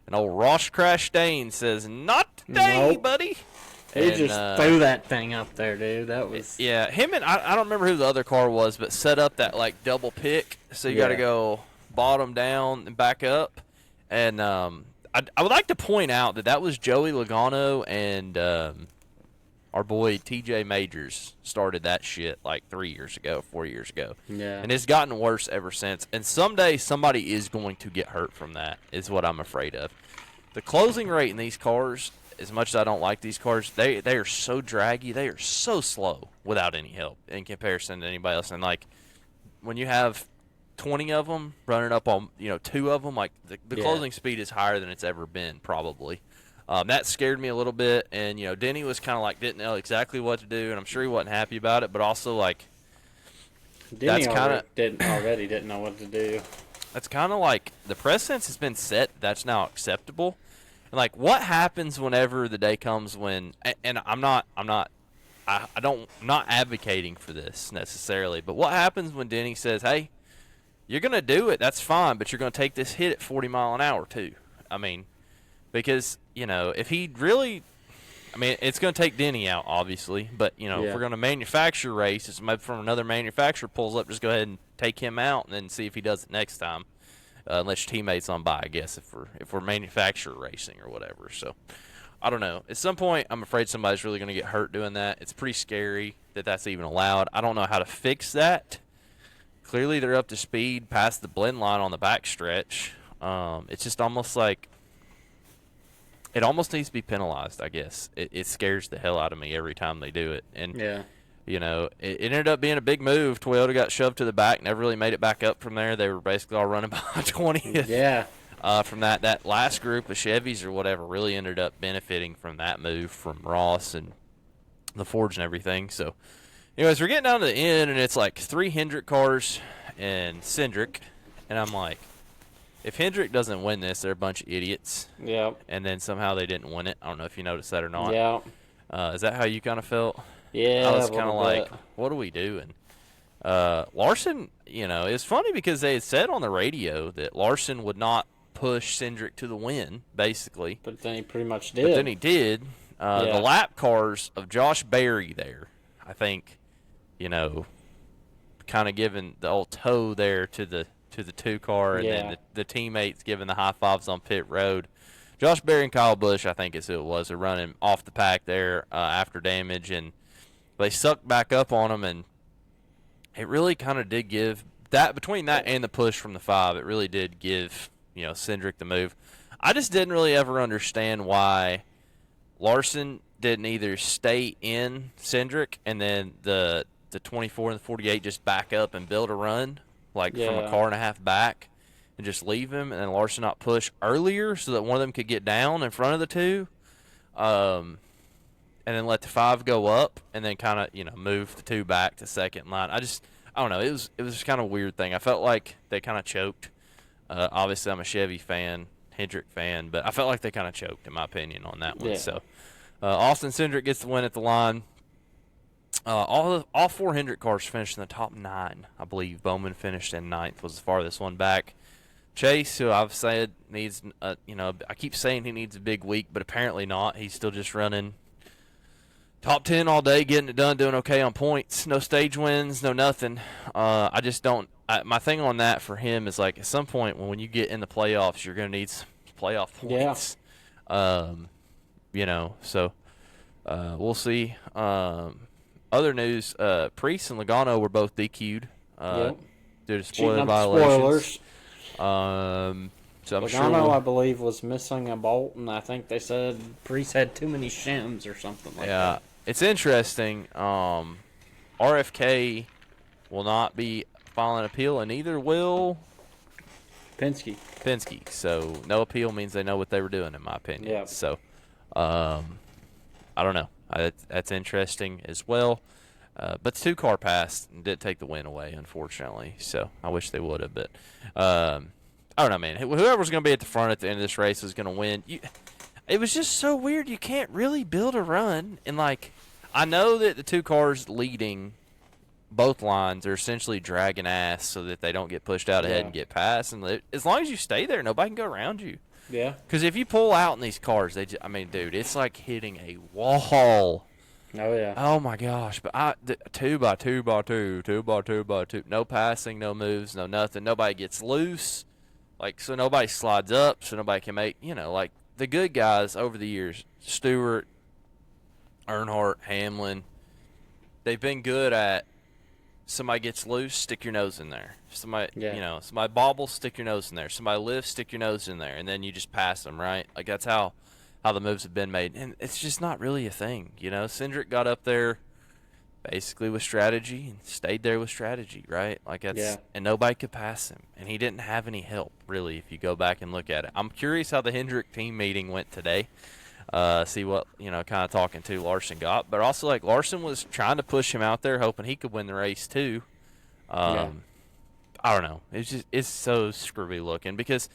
And old Ross Crash Dane says, "Not today, buddy." He just threw that thing up there, dude. That was... Yeah, him and I don't remember who the other car was, but set up that, like, double pick. So you got to go bottom down and back up. And I would like to point out that was Joey Logano and our boy TJ Majors started that shit like 4 years ago. Yeah. And it's gotten worse ever since. And someday somebody is going to get hurt from that, is what I'm afraid of. The closing rate in these cars, as much as I don't like these cars, they are so draggy. They are so slow without any help in comparison to anybody else. And, like, when you have 20 of them running up on, 2 of them, like, the closing speed is higher than it's ever been, probably. That scared me a little bit, and, Denny was kind of like didn't know exactly what to do, and I'm sure he wasn't happy about it, but also, like, Denny didn't know what to do. That's kind of like the precedence has been set. That's now acceptable. And, like, what happens whenever the day comes when, and I'm not advocating for this necessarily, but what happens when Denny says, hey, you're going to do it, that's fine, but you're going to take this hit at 40 mile an hour too. I mean, because, if he really, it's going to take Denny out, obviously, but, if we're going to manufacture races, maybe from another manufacturer pulls up, just go ahead and take him out and then see if he does it next time, unless your teammate's on by, I guess, if we're manufacturer racing or whatever. So, I don't know. At some point, I'm afraid somebody's really going to get hurt doing that. It's pretty scary that that's even allowed. I don't know how to fix that. Clearly, they're up to speed past the blend line on the backstretch. It's just almost like it almost needs to be penalized, I guess. It scares the hell out of me every time they do it. And, it ended up being a big move. Toyota got shoved to the back, never really made it back up from there. They were basically all running behind 20th. Yeah. From that last group of Chevys or whatever really ended up benefiting from that move from Ross and the Fords and everything. So, anyways, we're getting down to the end, and it's like 3 Hendrick cars and Cindric. And I'm like, if Hendrick doesn't win this, they're a bunch of idiots. Yeah. And then somehow they didn't win it. I don't know if you noticed that or not. Yeah. Is that how you kind of felt? Yeah. I was kind of like, what are we doing? Larson, it's funny because they had said on the radio that Larson would not push Cindric to the win, basically. But then he pretty much did. But then he did. The lap cars of Josh Berry there, I think, kind of giving the old toe there to the 2 car, and then the teammates giving the high fives on pit road. Josh Berry and Kyle Busch, I think is who it was, are running off the pack there after damage, and they sucked back up on him, and it really kind of did give that between that and the push from the 5. It really did give Cindric the move. I just didn't really ever understand why Larson didn't either stay in Cindric and then the 24 and the 48 just back up and build a run, like from a car and a half back, and just leave him, and then Larson not push earlier so that one of them could get down in front of the 2, and then let the 5 go up, and then kind of move the 2 back to second line. I don't know. It was just kind of a weird thing. I felt like they kind of choked. Obviously, I'm a Chevy fan, Hendrick fan, but I felt like they kind of choked, in my opinion, on that one. Yeah. So, Austin Cindric gets the win at the line. All four Hendrick cars finished in the top 9, I believe. Bowman finished in 9th, was the farthest one back. Chase, who I've said needs, I keep saying he needs a big week, but apparently not. He's still just running top 10 all day, getting it done, doing okay on points. No stage wins, no nothing. I just don't. My thing on that for him is like at some point when you get in the playoffs, you're going to need some playoff points. So we'll see. Other news, Priest and Logano were both DQ'd due to spoiler violations. So I'm Logano, sure I believe, was missing a bolt, and I think they said Priest had too many shims or something like that. It's interesting. RFK will not be filing an appeal, and neither will Penske. So no appeal means they know what they were doing, in my opinion. Yeah. So I don't know. That's interesting as well. But 2-car passed and did take the win away, unfortunately. So I wish they would have. But I don't know, man. Whoever's going to be at the front at the end of this race is going to win. It was just so weird. You can't really build a run. And, I know that the 2 cars leading both lines are essentially dragging ass so that they don't get pushed out ahead and get past. And as long as you stay there, nobody can go around you. Yeah. Because if you pull out in these cars, dude, it's like hitting a wall. Oh, yeah. Oh, my gosh. But 2 by 2 by 2, 2 by 2 by 2. No passing, no moves, no nothing. Nobody gets loose. So nobody slides up, so nobody can make, the good guys over the years, Stewart, Earnhardt, Hamlin, they've been good at somebody gets loose, stick your nose in there. Somebody bobbles, stick your nose in there. Somebody lifts, stick your nose in there, and then you just pass them, right? That's how the moves have been made, and it's just not really a thing, Cindric got up there basically with strategy and stayed there with strategy, right? And nobody could pass him, and he didn't have any help, really, if you go back and look at it. I'm curious how the Hendrick team meeting went today. See what, kind of talking to Larson got. But also, Larson was trying to push him out there, hoping he could win the race, too. I don't know. It's so screwy looking because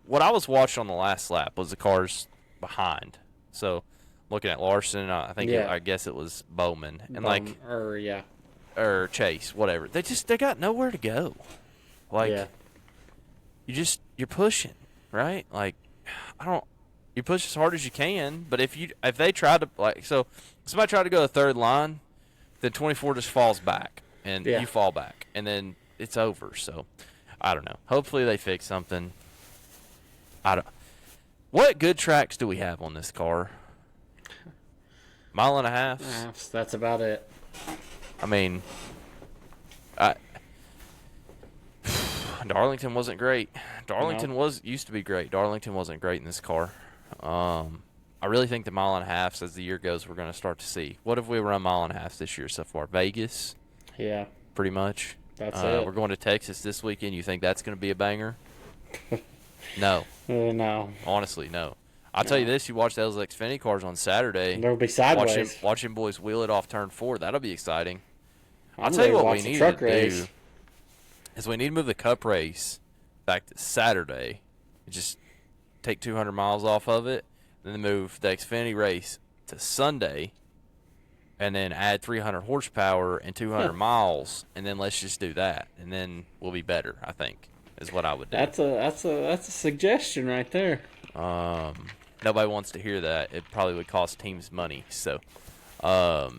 what I was watching on the last lap was the cars behind. So, looking at Larson, I guess it was Bowman. And or Chase, whatever. They got nowhere to go. You're pushing, right? You push as hard as you can, but if they try to somebody tried to go to the third line, then 24 just falls back and you fall back, and then it's over. So I don't know. Hopefully they fix something. What good tracks do we have on this car? 1.5 miles. That's about it. Darlington wasn't great. Used to be great. Darlington wasn't great in this car. I really think the 1.5 miles, as the year goes, we're going to start to see. What have we run 1.5 miles this year so far? Vegas? Yeah. Pretty much. That's it. We're going to Texas this weekend. You think that's going to be a banger? No. No. Honestly, no. I'll tell you this, you watch those Xfinity cars on Saturday. They'll be sideways. Watching boys wheel it off turn 4. That'll be exciting. I'll tell you what we need to do is we need to move the Cup race back to Saturday. Just take 200 miles off of it, then move the Xfinity race to Sunday, and then add 300 horsepower and 200 miles, and then let's just do that, and then we'll be better, I think, is what I would do. That's a suggestion right there. Nobody wants to hear that. It probably would cost teams money. So, I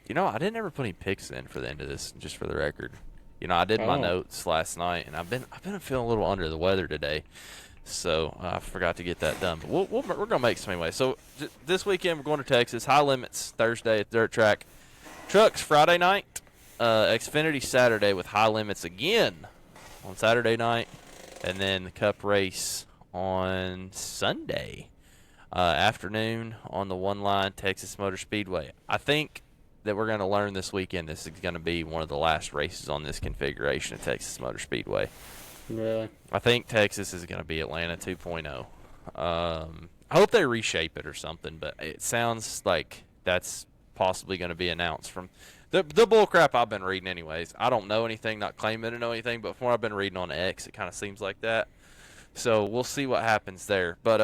didn't ever put any picks in for the end of this, just for the record. I did my notes last night, and I've been feeling a little under the weather today. So I forgot to get that done. But we're going to make some anyway. So this weekend we're going to Texas. High limits Thursday at dirt track. Trucks Friday night. Xfinity Saturday with high limits again on Saturday night. And then the Cup race on Sunday afternoon on the one line Texas Motor Speedway. I think that we're going to learn this weekend this is going to be one of the last races on this configuration of Texas Motor Speedway. Really? I think Texas is going to be Atlanta 2.0. I hope they reshape it or something, but it sounds like that's possibly going to be announced from the bull crap I've been reading anyways. I don't know anything, not claiming to know anything, but from what I've been reading on X, it kind of seems like that. So we'll see what happens there. But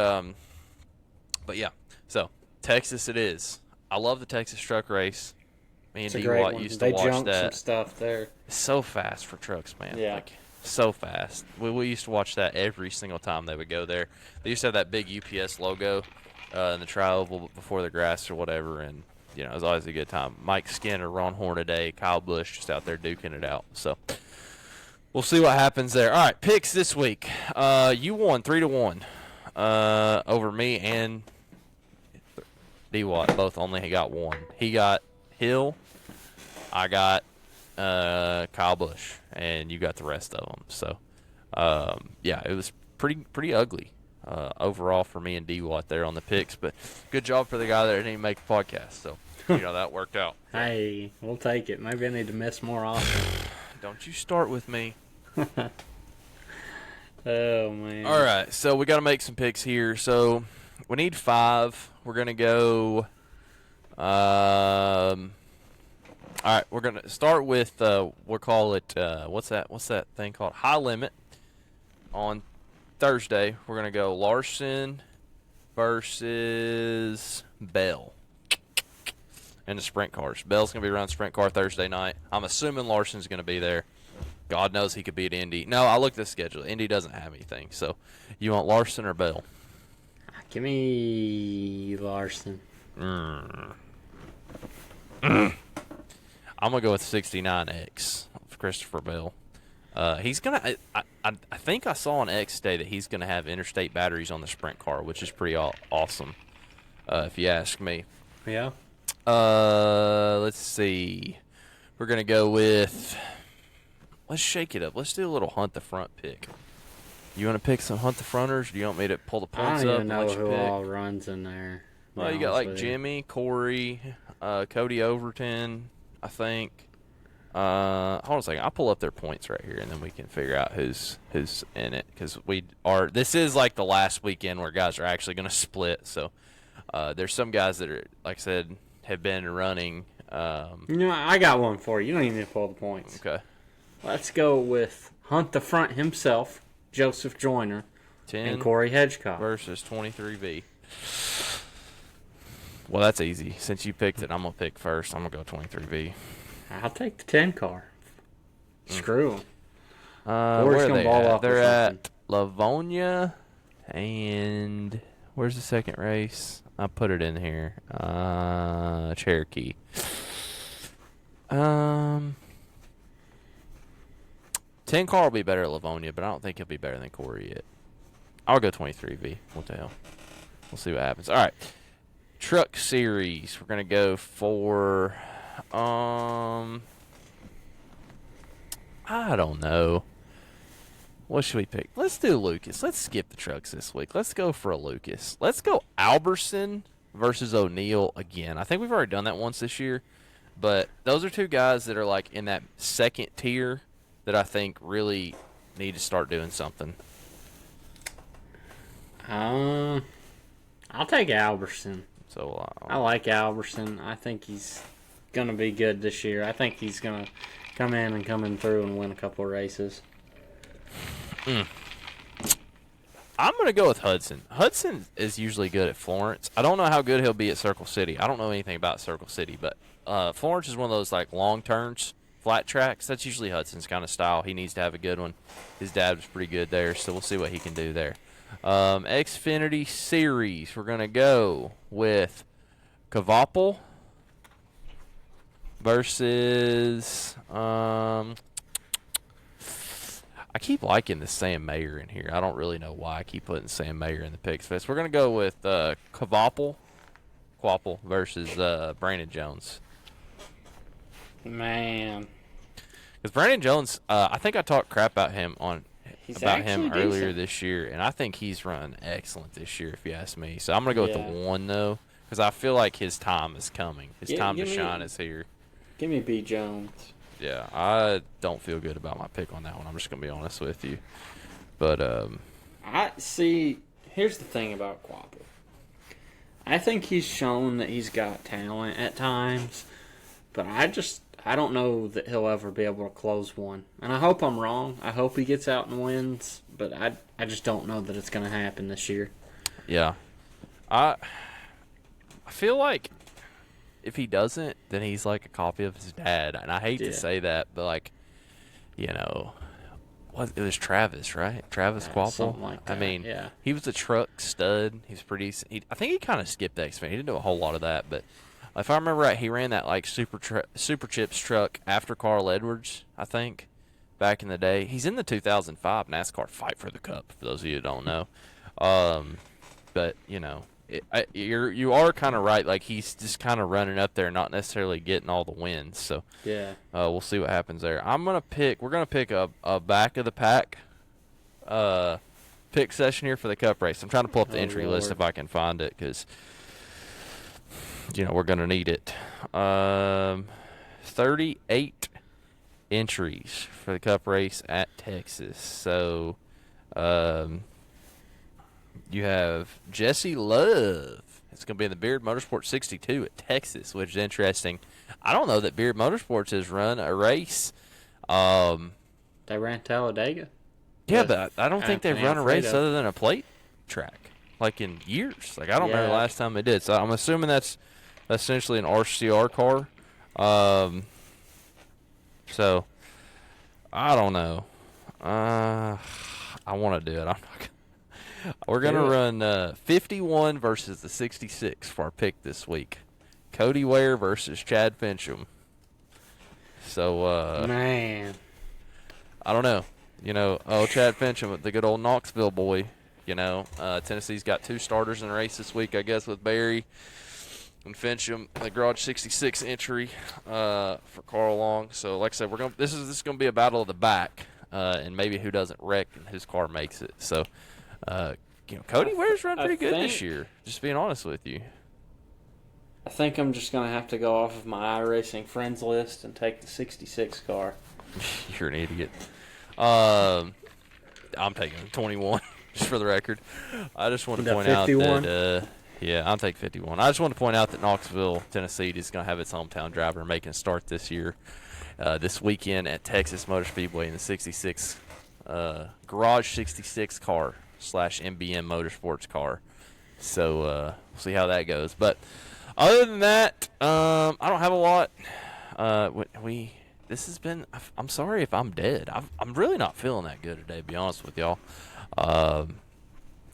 yeah. So Texas it is. I love the Texas truck race. Me and It's a D great Watt one. used to They watch jumped some that. stuff there. It's so fast for trucks, man. Yeah. Like, so fast. We used to watch that every single time they would go there. They used to have that big UPS logo in the tri-oval before the grass or whatever, and, you know, it was always a good time. Mike Skinner, Ron Hornaday, Kyle Busch just out there duking it out. So, we'll see what happens there. All right, picks this week. You won 3-1 over me and D-Watt. Both only got one. He got Hill. I got Kyle Busch, and you got the rest of them. So, yeah, it was pretty ugly overall for me and D-Watt there on the picks. But good job for the guy that didn't even make the podcast. So, you know, that worked out. Hey, we'll take it. Maybe I need to miss more often. Don't you start with me. Oh, man. All right, so we got to make some picks here. So we need 5. We're going to go all right, we're going to start with we'll call it what's that thing called? High limit. On Thursday, we're going to go Larson versus Bell in the sprint cars. Bell's going to be around sprint car Thursday night. I'm assuming Larson's going to be there. God knows he could beat Indy. No, I looked at the schedule. Indy doesn't have anything. So, you want Larson or Bell? Give me Larson. I'm going to go with 69X for Christopher Bell. He's going to I think I saw on X Day that he's going to have interstate batteries on the sprint car, which is pretty awesome, if you ask me. Yeah. Let's see. We're going to go with... Let's shake it up. Let's do a little hunt the front pick. You want to pick some hunt the fronters? Or do you want me to pull the points I don't up even know and let you who pick? all runs in there. Well, you got like Jimmy, Corey, Cody Overton, I think. Hold on a second. I'll pull up their points right here, and then we can figure out who's in it. Because this is like the last weekend where guys are actually going to split. So there's some guys that are, like I said, have been running. I got one for you. You don't even need to pull the points. Okay. Let's go with Hunt the Front himself, Joseph Joyner, 10 and Corey Hedgecock. versus 23V. Well, that's easy. Since you picked it, I'm going to pick first. I'm going to go 23V. I'll take the 10 car. Screw him. Where are gonna they ball at? off or They're something. at Livonia, and where's the second race? I put it in here. Cherokee. 10 car will be better at Livonia, but I don't think he'll be better than Corey yet. I'll go 23V. What the hell? We'll see what happens. All right. Truck series. We're going to go for, I don't know. What should we pick? Let's do Lucas. Let's skip the trucks this week. Let's go for a Lucas. Let's go Alberson versus O'Neal again. I think we've already done that once this year, but those are two guys that are like in that second tier that I think really need to start doing something. I'll take Alberson. So I like Alberson. I think he's going to be good this year. I think he's going to come in through and win a couple of races. I'm going to go with Hudson. Hudson is usually good at Florence. I don't know how good he'll be at Circle City. I don't know anything about Circle City, but Florence is one of those like long turns, flat tracks. That's usually Hudson's kind of style. He needs to have a good one. His dad was pretty good there, so we'll see what he can do there. Xfinity Series, we're going to go with Kvapil versus I keep liking the Sam Mayer in here. I don't really know why I keep putting Sam Mayer in the picks fest. We're going to go with Kvapil versus Brandon Jones. Man. Because Brandon Jones, I think I talked crap about him actually earlier decent. this year, and I think he's run excellent this year, if you ask me. So I'm going to go with Yeah. the 1, though, because I feel like his time is coming. His time to give me- shine is here. Give me B. Jones. Yeah, I don't feel good about my pick on that one. I'm just going to be honest with you. But, I see. Here's the thing about Kvapil. I think he's shown that he's got talent at times, but I don't know that he'll ever be able to close one. And I hope I'm wrong. I hope he gets out and wins, but I just don't know that it's going to happen this year. yeah. I feel like if he doesn't, then he's like a copy of his dad. And I hate to say that, but like, you know, it was Travis, right? Travis Quapple. Something like that. I mean, yeah. he was a truck stud. He's pretty. I think he kind of skipped the Xfinity. He didn't do a whole lot of that, but if I remember right, he ran that like Super Chips truck after Carl Edwards, I think, back in the day. He's in the 2005 NASCAR Fight for the Cup. For those of you who don't know, but you know. You are kind of right. Like he's just kind of running up there, not necessarily getting all the wins. So yeah, we'll see what happens there. We're gonna pick a back of the pack pick session here for the Cup race. I'm trying to pull up the entry list if I can find it, because we're gonna need it. 38 entries for the Cup race at Texas. So. You have Jesse Love. It's going to be in the Beard Motorsports 62 at Texas, which is interesting. I don't know that Beard Motorsports has run a race. They ran Talladega. Yeah, but I don't think they've run a race other than a plate track, like in years. Like I don't remember the last time they did. So I'm assuming that's essentially an RCR car. So I don't know. I want to do it. I'm not gonna. We're going to run 51 versus the 66 for our pick this week. Cody Ware versus Chad Fincham. So, man. I don't know. Chad Fincham, the good old Knoxville boy. Tennessee's got 2 starters in the race this week, I guess, with Barry and Fincham, the Garage 66 entry for Carl Long. So, like I said, this is going to be a battle of the back, and maybe who doesn't wreck and whose car makes it. So, Cody Ware's run pretty good this year, just being honest with you. I think I'm just going to have to go off of my iRacing friends list and take the 66 car. You're an idiot. I'm taking 21, just for the record. I just want to point out that, I'll take 51. I just want to point out that Knoxville, Tennessee is going to have its hometown driver making a start this year, this weekend at Texas Motor Speedway in the 66, Garage 66 car / MBM Motorsports car. So we'll see how that goes. But other than that, I don't have a lot. This has been. I'm sorry if I'm dead. I'm really not feeling that good today, to be honest with y'all. I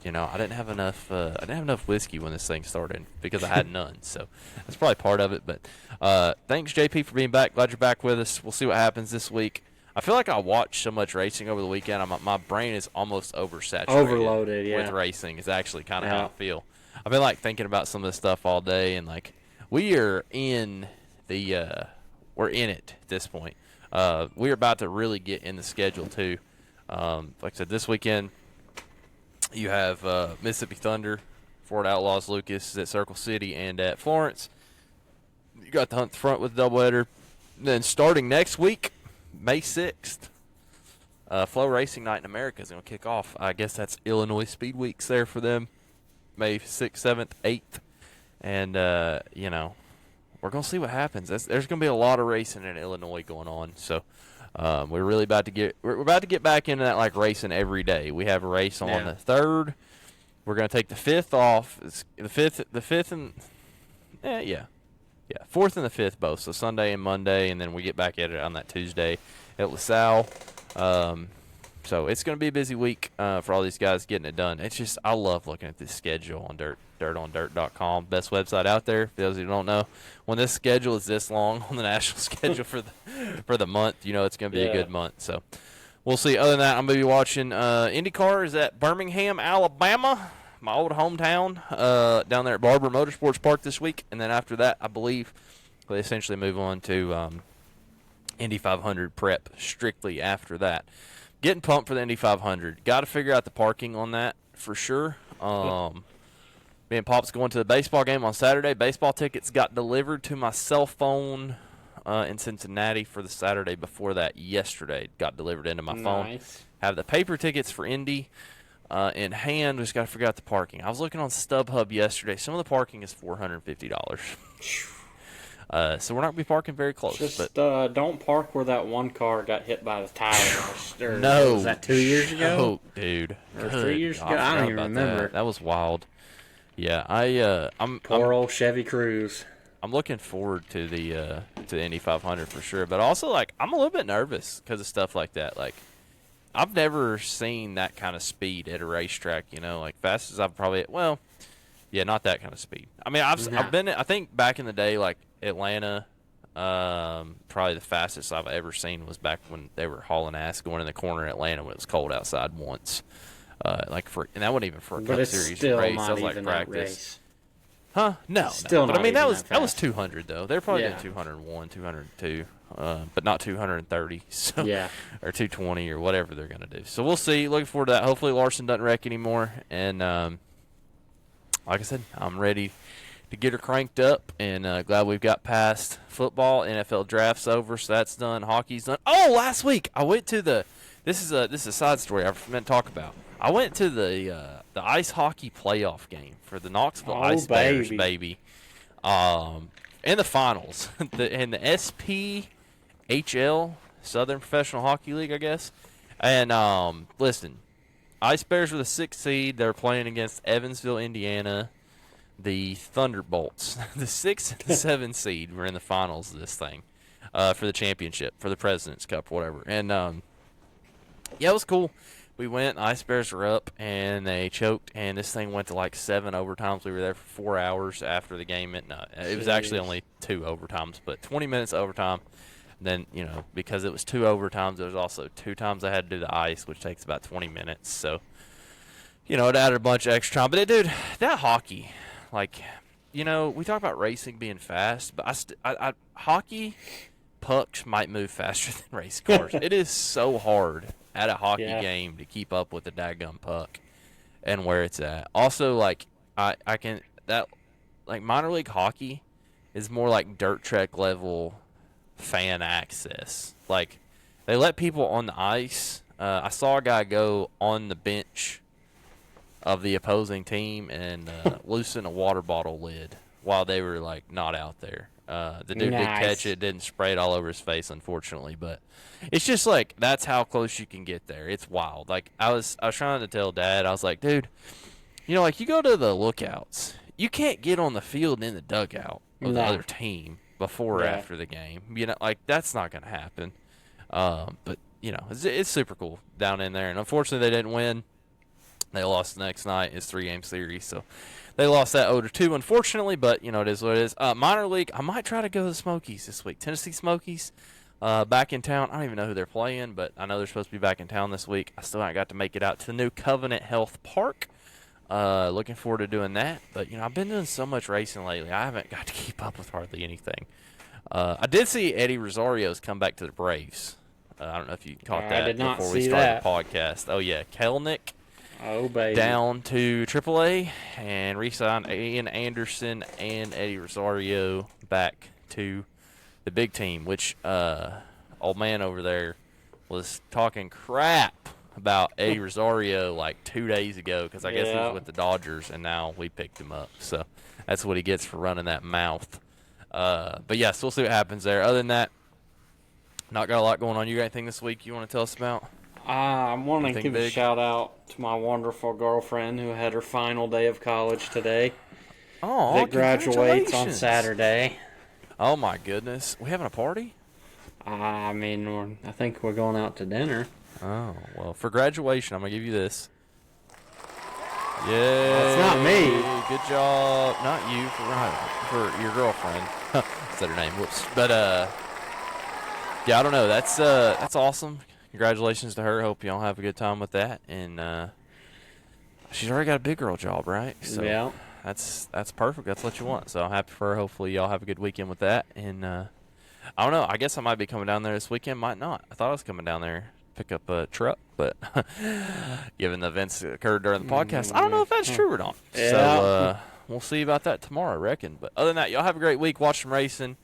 didn't have enough. I didn't have enough whiskey when this thing started because I had none. So that's probably part of it. But thanks, JP, for being back. Glad you're back with us. We'll see what happens this week. I feel like I watched so much racing over the weekend. My brain is almost overloaded with racing. Is actually kind of how I feel. I've been like thinking about some of this stuff all day, and like we're in it at this point. We're about to really get in the schedule too. Like I said, this weekend you have Mississippi Thunder, Word of Outlaws, Lucas at Circle City and at Florence. You got the Hunt the Front with the doubleheader. Then starting next week, May 6th, Flow Racing Night in America is going to kick off. I guess that's Illinois Speed Weeks there for them, May 6th, 7th, 8th. And, we're going to see what happens. There's going to be a lot of racing in Illinois going on. So we're about to get back into that, like, racing every day. We have a race on the 3rd. We're going to take the 5th off. It's the 5th and 4th and the 5th both, so Sunday and Monday, and then we get back at it on that Tuesday at LaSalle. So it's going to be a busy week for all these guys getting it done. It's just, I love looking at this schedule on dirtondirt.com, best website out there. For those of you who don't know, when this schedule is this long on the national schedule for the month, it's going to be a good month. So we'll see. Other than that, I'm going to be watching IndyCar is at Birmingham, Alabama. My old hometown, down there at Barber Motorsports Park this week. And then after that, I believe they essentially move on to Indy 500 prep strictly after that. Getting pumped for the Indy 500. Got to figure out the parking on that for sure. Me and Pop's going to the baseball game on Saturday. Baseball tickets got delivered to my cell phone in Cincinnati for the Saturday before that yesterday. Got delivered into my phone. Have the paper tickets for Indy in hand. We just got to figure out the parking. I was looking on StubHub yesterday. Some of the parking is $450. So we're not going to be parking very close. Just don't park where that one car got hit by the tire. No. Was that 2 years ago? Oh, dude. Or 3 years ago? I don't even remember. That was wild. Yeah, Poor old Chevy Cruze. I'm looking forward to the Indy 500 for sure, but also like I'm a little bit nervous because of stuff like that. Like I've never seen that kind of speed at a racetrack. Like fast as I've probably yeah, not that kind of speed. I mean, I've been. I think back in the day, like Atlanta, probably the fastest I've ever seen was back when they were hauling ass going in the corner in Atlanta when it was cold outside once. And that wasn't even for a Cup Series race. That was like practice. Huh? No. But I mean, that was 200 though. They're probably doing 201, 202, but not 230. So yeah, or 220 or whatever they're gonna do. So we'll see. Looking forward to that. Hopefully Larson doesn't wreck anymore. And like I said, I'm ready to get her cranked up, and glad we've got past football. NFL draft's over, so that's done. Hockey's done. Oh, last week I went to the. This is a side story I meant to talk about. I went to the ice hockey playoff game for the Knoxville Ice Bears, baby. In the finals, in the SPHL, Southern Professional Hockey League, I guess. And listen, Ice Bears were the 6th seed. They're playing against Evansville, Indiana. The Thunderbolts, the 6th and 7th seed, were in the finals of this thing for the championship, for the President's Cup, whatever. And yeah, it was cool. We went, Ice Bears were up, and they choked, and this thing went to like 7 overtimes. We were there for 4 hours after the game. It was actually only 2 overtimes, but 20 minutes overtime. Then, because it was 2 overtimes, there was also 2 times I had to do the ice, which takes about 20 minutes. So, it added a bunch of extra time. But, dude, that hockey, like, we talk about racing being fast, but hockey pucks might move faster than race cars. It is so hard at a hockey game to keep up with the daggum puck and where it's at. Also, like, minor league hockey is more like dirt track level fan access. Like, they let people on the ice. I saw a guy go on the bench of the opposing team and loosen a water bottle lid while they were like not out there. The dude did catch it, didn't spray it all over his face, unfortunately, but it's just like that's how close you can get there. It's wild. Like I was trying to tell Dad, I was like, dude, like you go to the lookouts, you can't get on the field and in the dugout of the other team before or after the game. Like that's not gonna happen. But it's super cool down in there, and unfortunately they didn't win. They lost the next night. It's 3-game series, so they lost that 0-2, unfortunately, but, it is what it is. Minor league, I might try to go to the Smokies this week. Tennessee Smokies, back in town. I don't even know who they're playing, but I know they're supposed to be back in town this week. I still haven't got to make it out to the new Covenant Health Park. Looking forward to doing that. But, I've been doing so much racing lately. I haven't got to keep up with hardly anything. I did see Eddie Rosario's come back to the Braves. I don't know if you caught that before we started the podcast. Oh, yeah. Kelnick. Oh, baby. Down to AAA and re-signed Ian Anderson and Eddie Rosario back to the big team, which old man over there was talking crap about Eddie Rosario like 2 days ago because I guess he was with the Dodgers, and now we picked him up. So that's what he gets for running that mouth. But, yes, we'll see what happens there. Other than that, not got a lot going on. You got anything this week you want to tell us about? I want to give a shout out to my wonderful girlfriend who had her final day of college today. Oh, that graduates on Saturday. Oh my goodness, we having a party? I think we're going out to dinner. Oh well, for graduation, I'm gonna give you this. Yay! That's not me. Good job, not you, for your girlfriend. Is that her name? Whoops. But yeah, I don't know. That's awesome. Congratulations to her. Hope y'all have a good time with that. And she's already got a big girl job, right? So yeah. That's perfect. That's what you want. So I'm happy for her. Hopefully y'all have a good weekend with that. And I don't know. I guess I might be coming down there this weekend. Might not. I thought I was coming down there to pick up a truck, but given the events that occurred during the podcast, I don't know if that's true or not. Yeah. So we'll see about that tomorrow, I reckon. But other than that, y'all have a great week. Watch some racing.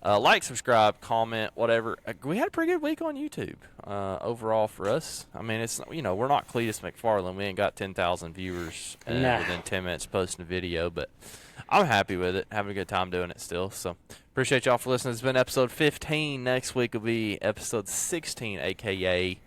Like, subscribe, comment, whatever. We had a pretty good week on YouTube overall for us. I mean, it's we're not Cletus McFarland. We ain't got 10,000 viewers within 10 minutes posting a video, but I'm happy with it. Having a good time doing it still. So appreciate y'all for listening. It's been episode 15. Next week will be episode 16, a.k.a.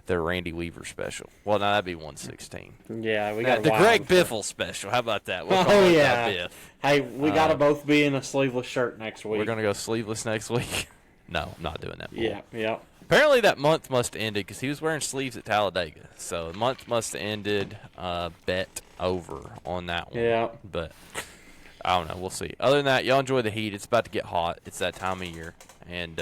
their Randy Weaver special. Well, now that'd be 116. Yeah, we got The Greg Biffle special. How about that? We'll call it Biff. Hey, we got to both be in a sleeveless shirt next week. We're going to go sleeveless next week? No, I'm not doing that. Yeah. Apparently that month must have ended because he was wearing sleeves at Talladega. So the month must have ended. Bet over on that one. Yeah. But I don't know. We'll see. Other than that, y'all enjoy the heat. It's about to get hot. It's that time of year. And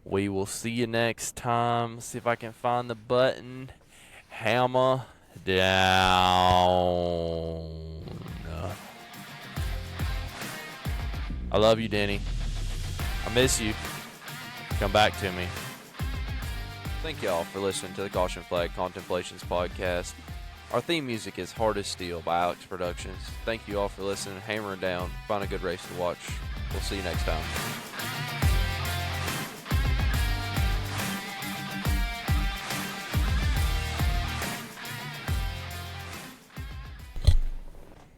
we will see you next time. See if I can find the button. Hammer down. I love you, Denny. I miss you. Come back to me. Thank y'all for listening to the Caution Flag Contemplations podcast. Our theme music is Hard as Steel by Alex Productions. Thank you all for listening. Hammer down. Find a good race to watch. We'll see you next time.